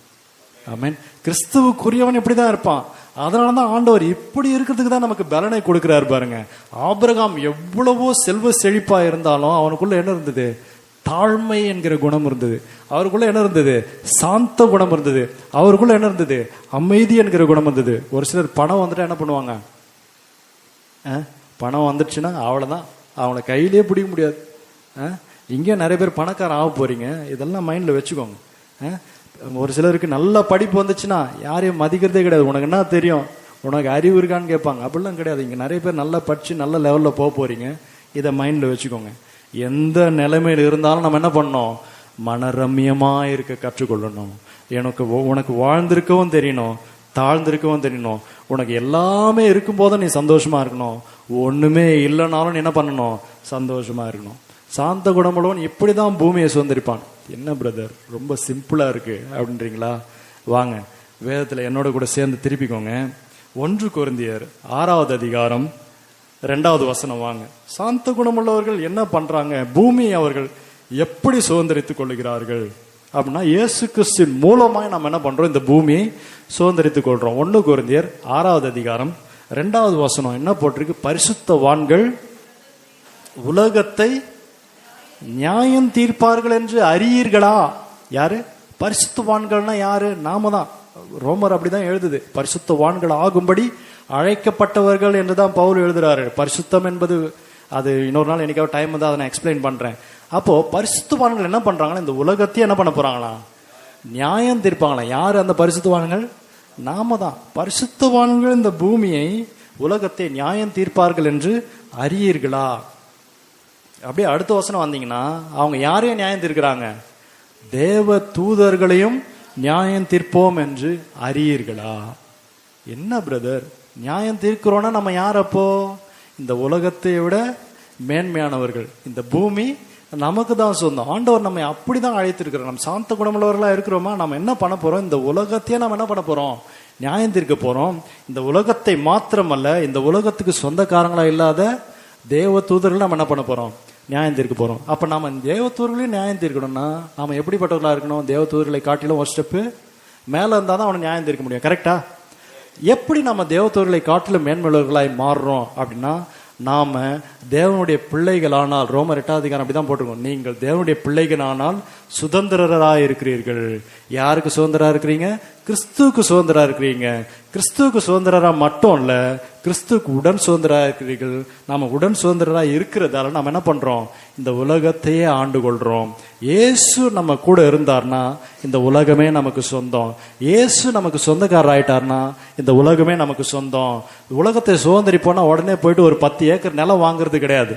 ஆமென். கிறிஸ்துவுக்குரியவன் இப்படிதான் இருப்பான். அதனாலதான் ஆண்டவர் இப்படி இருக்கிறதுக்கு தான் நமக்கு பலனை கொடுக்கிறாரு பாருங்க. ஆபிரகாம் எவ்வளவோ செல்வ செழிப்பா இருந்தாலும் அவனுக்குள்ள என்ன இருந்தது? தாழ்மை என்கிற குணம் இருந்தது. அவருக்குள்ள என்ன இருந்தது? சாந்த குணம் இருந்தது. அவருக்குள்ள என்ன இருந்தது? அமைதி என்கிற குணம் இருந்தது. ஒரு சிலர் பணம் வந்துட்டா என்ன பண்ணுவாங்க? பணம் வந்துடுச்சுன்னா அவ்வளவுதான், அவங்கள கையிலேயே பிடிக்க முடியாது. இங்கே நிறைய பேர் பணக்காரன் ஆக போறீங்க, இதெல்லாம் மைண்ட்ல வச்சுக்கோங்க. ஒரு சிலருக்கு நல்ல படிப்பு வந்துச்சுன்னா யாரையும் மதிக்கிறதே கிடையாது. உனக்கு என்ன தெரியும், உனக்கு அறிவு இருக்கான்னு கேட்பாங்க. அப்படிலாம் கிடையாது. இங்க நிறைய பேர் நல்லா படிச்சு நல்ல லெவல்ல போக போறீங்க. இதை மைண்ட்ல வச்சுக்கோங்க. எந்த நிலைமையில இருந்தாலும் நம்ம என்ன பண்ணணும்? மனரம்யமா இருக்க கற்றுக்கொள்ளணும். உனக்கு வாழ்ந்திருக்கவும் தெரியணும், தாழ்ந்திருக்கவும் தெரியணும். உனக்கு எல்லாமே இருக்கும் போதும் நீ சந்தோஷமா இருக்கணும். ஒண்ணுமே இல்லைனாலும் என்ன பண்ணணும்? சந்தோஷமா இருக்கணும். சாந்த குணமுள்ளவன் இப்படிதான் பூமியை சுதந்திரிப்பான். என்ன பிரதர் ரொம்ப சிம்பிளா இருக்கு அப்படின்றீங்களா? வாங்க வேதத்துல என்னோட கூட சேர்ந்து திருப்பிக்கோங்க. 1 கொரிந்தியர் 6வது அதிகாரம் 2வது வசனம் வாங்க. சாந்த குணமுள்ளவர்கள் என்ன பண்றாங்க? பூமியை அவர்கள் எப்படி சுதந்திரித்துக் கொள்ளுகிறார்கள் அப்படின்னா, இயேசு கிறிஸ்துவின் மூலமாய் நம்ம என்ன பண்றோம்? இந்த பூமியை சுதந்திரித்துக் கொள்றோம். 1 கொரிந்தியர் 6வது அதிகாரம் 2வது வசனம் என்ன போட்டிருக்கு? பரிசுத்தவான்கள் உலகத்தை நியாயம் தீர்ப்பார்கள் என்று அறியீர்களா? யாரு பரிசுத்தவான்கள்னா? யாரு? நாம தான். ரோமர் அப்படிதான் எழுதுது, பரிசுத்தவான்கள் ஆகும்படி அழைக்கப்பட்டவர்கள் என்றுதான் பவுல் எழுதுறாரு. பரிசுத்தம் என்பது அது இன்னொரு நாள் என்னைக்காவது டைம் வந்து அதை நான் எக்ஸ்பிளைன் பண்றேன். அப்போ பரிசுத்தவான்கள் என்ன பண்றாங்களா? இந்த உலகத்தையும் என்ன பண்ண போறாங்களா? நியாயம் தீர்ப்பாங்களா? யாரு அந்த பரிசுத்தவான்கள்? நாம தான். பரிசுத்தவான்கள் இந்த பூமியை உலகத்தை நியாயம் தீர்ப்பார்கள் என்று அறியீர்களா? அப்படியே அடுத்த வசனம் வந்தீங்கன்னா, அவங்க யாரையும் நியாயம் தீர்க்கிறாங்க? தேவ தூதர்களையும் நியாயம் தீர்ப்போம் என்று அறியீர்களா? என்ன பிரதர் நியாயம் தீர்க்கிறோன்னா நம்ம யார்? அப்போ இந்த உலகத்தை விட மேன்மையானவர்கள். இந்த பூமி நமக்கு தான் சொந்தம். ஆண்டவர் நம்ம அப்படிதான் அழைத்திருக்கிறோம். நம்ம சாந்த குணமுள்ளவர்களா இருக்கிறோமா? நம்ம என்ன பண்ண போறோம்? இந்த உலகத்தையே நம்ம என்ன பண்ண போறோம்? நியாயம் தீர்க்க போறோம். இந்த உலகத்தை மாத்திரமல்ல, இந்த உலகத்துக்கு சொந்தக்காரங்களா இல்லாத தேவ தூதர்கள் நம்ம என்ன பண்ண போறோம்? நியாயம் தீர்க்க போறோம். அப்ப நாம தேவ தூதர்களையும் நியாயம் தீர்க்கணும்னா நாம எப்படிப்பட்டவர்களா இருக்கணும்? தேவ தூதர்களை காட்டிலும் ஒரு ஸ்டெப்பு மேல இருந்தாதான் அவனை நியாயம் தீர்க்க முடியும். கரெக்டா? எப்படி நம்ம தேவ தூதர்களை காட்டிலும் மேன்மையுள்ளவர்களாய் மாறுறோம் அப்படின்னா, நாம தேவனுடைய பிள்ளைகளானால், ரோமர் 8வது அதிகாரம் அப்படிதான் போட்டிருக்கோம், நீங்கள் தேவனுடைய பிள்ளைகளானால் சுதந்திரராய் இருக்கிறீர்கள். யாருக்கு சுதந்திரா இருக்கிறீங்க? கிறிஸ்துவுக்கு சுதந்திரா இருக்கிறீங்க. கிறிஸ்துவுக்கு சுதந்திரரா மட்டும் இல்ல, கிறிஸ்துவுக்கு உடன் சுதந்திரா இருக்கிறீர்கள். நாம உடன் சுதந்திரரா இருக்கிறதால நம்ம என்ன பண்றோம்? இந்த உலகத்தையே ஆண்டு கொள்றோம். இயேசு நம்ம கூட இருந்தார்னா இந்த உலகமே நமக்கு சொந்தம். இயேசு நமக்கு சொந்தக்காரர் ஆயிட்டார்னா இந்த உலகமே நமக்கு சொந்தம். உலகத்தை சுதந்திரிப்போனா உடனே போயிட்டு ஒரு 10 ஏக்கர் நிலம் வாங்குறது கிடையாது.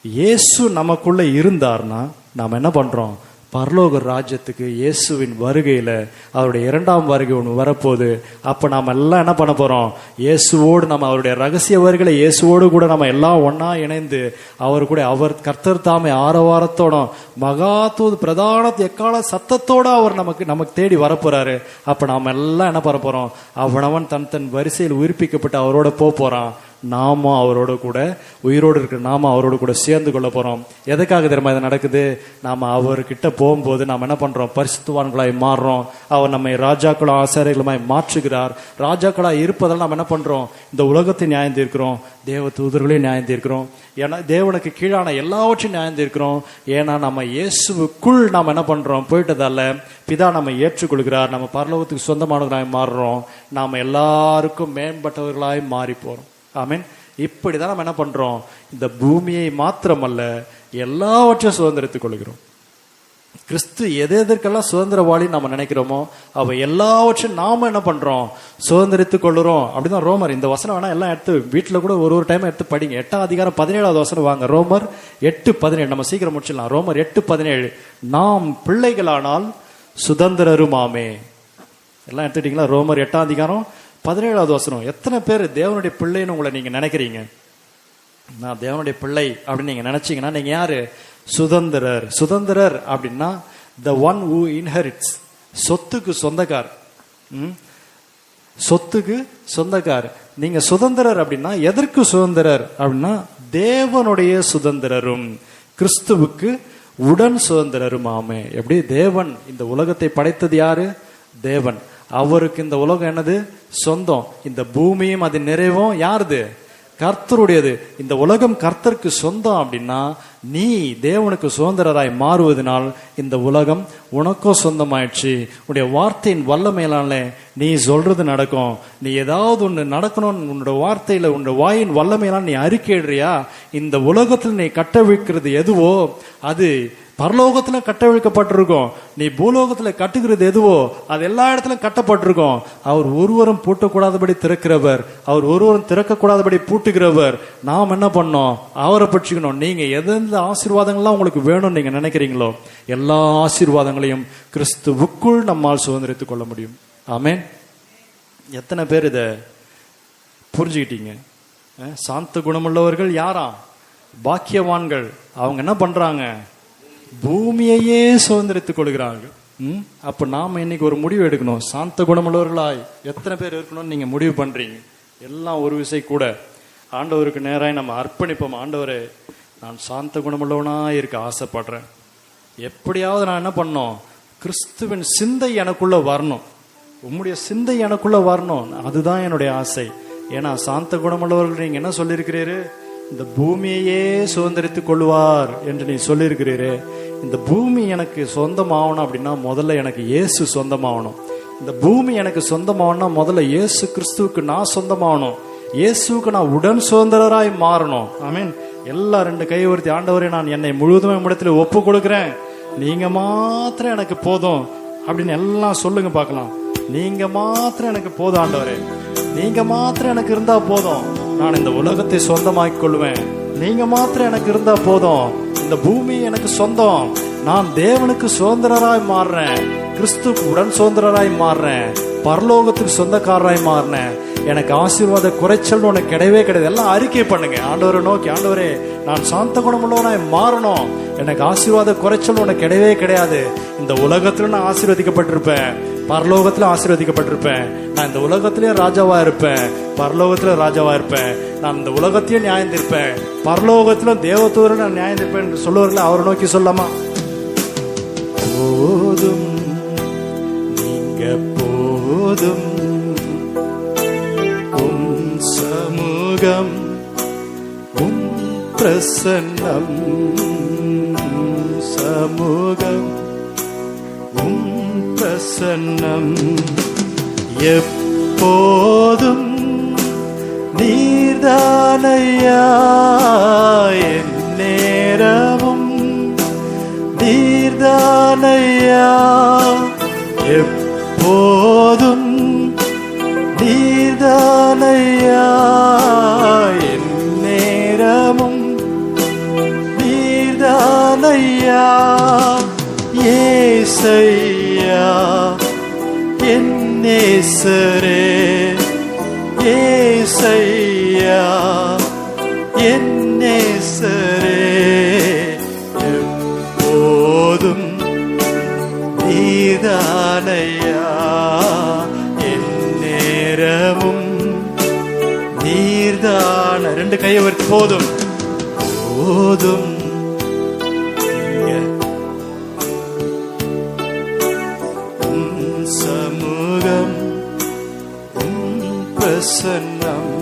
இயேசு நமக்குள்ள இருந்தார்னா நாம என்ன பண்றோம்? பரலோக ராஜ்யத்துக்கு இயேசுவின் வருகையில, அவருடைய 2ஆம் வருகை ஒன்று வரப்போகுது. அப்ப நாம எல்லாம் என்ன பண்ண போறோம்? இயேசுவோடு நம்ம அவருடைய ரகசிய வருகையில இயேசுவோடு கூட நம்ம எல்லாம் ஒன்னா இணைந்து அவர் கூட, அவர் கர்த்தர் தாமே ஆரவாரத்தோட மகாதூது பிரதான எக்கால சத்தத்தோட அவர் நமக்கு தேடி வரப்போறாரு. அப்ப நாம எல்லாம் என்ன பண்ண போறோம்? அவனவன் தன் வரிசையில் உயிர்ப்பிக்கப்பட்டு அவரோட போறான். நாம அவரோட கூட உயிரோடு இருக்கிற நாம அவரோட கூட சேர்ந்து கொள்ள போறோம். எதுக்காக தெரியுமா இது நடக்குது? நாம அவர்கிட்ட போகும்போது நாம என்ன பண்றோம்? பரிசுத்தவான்களாய் மாறுறோம். அவர் நம்மை ராஜாக்களும் ஆசாரியர்களுமாய் மாற்றுகிறார். ராஜாக்களாய் இருப்பதால் நாம் என்ன பண்றோம்? இந்த உலகத்தை நியாயம் தீர்க்கிறோம், தேவ தூதர்களையும் நியாயம் தீர்க்கிறோம். ஏன்னா தேவனுக்கு கீழான எல்லாவற்றையும் நியாயம் தீர்க்கிறோம். ஏன்னா நம்ம இயேசுவுக்குள் நாம் என்ன பண்றோம்? போயிட்டதால பிதா நம்ம ஏற்றுக்கொள்கிறார். நம்ம பரலோகத்துக்கு சொந்தமானவர்களாய் மாறுறோம். நாம எல்லாருக்கும் மேம்பட்டவர்களாய் மாறி போறோம். ஆமென். இப்படிதான் நம்ம என்ன பண்றோம்? இந்த பூமியை மாத்திரமல்ல எல்லாவற்றையும் சுதந்திரித்துக் கொள்கிறோம். கிறிஸ்து எதற்கெல்லாம் சுதந்திரவாளி நம்ம நினைக்கிறோமோ அவ எல்லாவற்றையும் நாம என்ன பண்றோம்? சுதந்திரித்துக் கொள்ளுறோம். அப்படிதான் ரோமர். இந்த வசனம் வேணா எல்லாம் எடுத்து வீட்டுல கூட ஒரு டைம் எடுத்து படிங்க. 8ஆம் அதிகாரம் 17வது வசனம் வாங்க. ரோமர் 8:17. நம்ம சீக்கிரம் முடிச்சிடலாம். ரோமர் 8:17. நாம் பிள்ளைகளானால் சுதந்திரருமாமே. எல்லாம் எடுத்துட்டீங்களா? ரோமர் 8ஆம் அதிகாரம் 17வது வசனம். எத்தனை பேர் தேவனுடைய பிள்ளைன்னு உங்களை நீங்க நினைக்கிறீங்க? நான் தேவனுடைய பிள்ளை அப்படின்னு நீங்க நினைச்சீங்கன்னா நீங்க யாரு? சுதந்திரர். சுதந்திரர் அப்படின்னா the one who inherits, சொத்துக்கு சொந்தக்கார். சொத்துக்கு சொந்தக்கார். நீங்க சுதந்திரர் அப்படின்னா எதற்கு சுதந்திரர் அப்படின்னா தேவனுடைய சுதந்திரரும் கிறிஸ்துவுக்கு உடன் சுதந்திரரும் ஆமே. எப்படி? தேவன் இந்த உலகத்தை படைத்தது யாரு? தேவன். அவருக்கு இந்த உலகம் என்னது? சொந்தம். இந்த பூமியும் அது நிறைவும் யாருது? கர்த்தருடையது. இந்த உலகம் கர்த்தருக்கு சொந்தம் அப்படின்னா நீ தேவனுக்கு சுதந்திரராய் மாறுவதனால் இந்த உலகம் உனக்கும் சொந்தமாயிடுச்சு. உன்னுடைய வார்த்தையின் வல்லமையினால நீ சொல்றது நடக்கும். நீ ஏதாவது ஒன்று நடக்கணும்னு உன்னோட வார்த்தையில உன்னோட வாயின் வல்லமையினால் நீ அறிக்கையிடுறியா? இந்த உலகத்தில் நீ கட்டவிழ்க்கிறது எதுவோ அது பரலோகத்துல கட்டவிழ்க்கப்பட்டிருக்கும். நீ பூலோகத்துல கட்டுகிறது எதுவோ அது எல்லா இடத்திலும் கட்டப்பட்டிருக்கும். அவர் ஒருவரும் பூட்டக்கூடாதபடி திறக்கிறவர், அவர் ஒருவரும் திறக்கக்கூடாதபடி பூட்டுகிறவர். நாம் என்ன பண்ணோம்? அவரை பற்றிக்கணும். நீங்க எந்த ஆசீர்வாதங்கள்லாம் உங்களுக்கு வேணும்னு நீங்க நினைக்கிறீங்களோ எல்லா ஆசீர்வாதங்களையும் கிறிஸ்துவுக்குள் நம்மால் சுதந்திரித்துக் கொள்ள முடியும். ஆமென். எத்தனை பேர் இதை புரிஞ்சுக்கிட்டீங்க? சாந்த குணமுள்ளவர்கள் யாரா? பாக்கியவான்கள். அவங்க என்ன பண்றாங்க? பூமியையே சுதந்திரித்துக் கொள்கிறார்கள். அப்ப நாம இன்னைக்கு ஒரு முடிவு எடுக்கணும். சாந்த குணமுள்ளவர்களாய் எத்தனை பேர் இருக்கணும்னு நீங்க முடிவு பண்றீங்க? எல்லாம் ஒரு விசை கூட ஆண்டவருக்கு நேராக நம்ம அர்ப்பணிப்போம். ஆண்டவரே, நான் சாந்த குணமுள்ளவனா இருக்க ஆசைப்படுறேன். எப்படியாவது நான் என்ன பண்ணணும்? கிறிஸ்துவின் சிந்தை எனக்குள்ள வரணும். உம்முடைய சிந்தை எனக்குள்ள வரணும். அதுதான் என்னுடைய ஆசை. ஏன்னா சாந்த குணமுள்ளவர்கள் நீங்க என்ன சொல்லியிருக்கிறீரு? இந்த பூமியையே சுதந்திரித்துக் கொள்வார் என்று நீ சொல்லியிருக்கிறீரே. இந்த பூமி எனக்கு சொந்தமாகணும் அப்படின்னா முதல்ல எனக்கு இயேசு சொந்தமாகணும். இந்த பூமி எனக்கு சொந்தமாகணும்னா முதல்ல இயேசு கிறிஸ்துவுக்கு நான் சொந்தமாகணும். இயேசுக்கு நான் உடன் சுதந்திரராய் மாறணும். ஆமீன். எல்லாம் 2 கை உயர்த்தி, ஆண்டவரே, நான் என்னை முழுவதுமே இடத்துல ஒப்பு கொடுக்கிறேன், நீங்க மாத்திரம் எனக்கு போதும் அப்படின்னு எல்லாம் சொல்லுங்க பார்க்கலாம். நீங்க மாத்திரம் எனக்கு போதும் ஆண்டவரே, நீங்க மாத்திரம் எனக்கு இருந்தா போதும், நான் இந்த உலகத்தை சொந்தமாக்கி கொள்வேன். நீங்க மாத்திரம் எனக்கு இருந்தா போதும், இந்த பூமி எனக்கு சொந்தம், நான் தேவனுக்கு சுதந்திரராய் மாறுறேன், கிறிஸ்துக்கு உடன் சுதந்திரராய் மாறுறேன், பரலோகத்துக்கு சொந்தக்காரராய் மாறினேன். எனக்கு ஆசீர்வாத குறைச்சல் உனக்கு கிடையவே கிடையாது. எல்லாம் அறிக்கை பண்ணுங்க ஆண்டவரை நோக்கி. ஆண்டவரே, நான் சாந்த குணமுள்ளவனாய் மாறணும். எனக்கு ஆசீர்வாத குறைச்சல் உனக்கு கிடையவே கிடையாது. இந்த உலகத்துல நான் ஆசீர்வதிக்கப்பட்டிருப்பேன், பரலோகத்துல ஆசீர்வதிக்கப்பட்டிருப்பேன். நான் இந்த உலகத்திலேயே ராஜாவா இருப்பேன், பரலோகத்துல ராஜாவா இருப்பேன். நான் இந்த உலகத்தையும் நியாயம் தீர்ப்பேன், பரலோகத்திலும் தேவதூர நான் நியாயம் தீர்ப்பேன் என்று சொல்லுவார்கள். அவரை நோக்கி சொல்லாமா? போதும், நீங்க போதும், உம் சமூகம், உம் பிரசன்னம், சமூகம், உம் பிரசன்னம், எப்போதும் நீர்தானையா, என் நேரமும் நீர்தானையா, எப்போதும் நீர்தானையா, என் நேரமும் நீர்தானையா, ஏசையா என் நேசரே, ஏசையா என் நேசரே, எப்போதும் நீர்தானையா, என் நேரமும் நீர்தான. 2 கையை உயர்த்தி, போதும் போதும், சமூகம், பிரசன்னம்,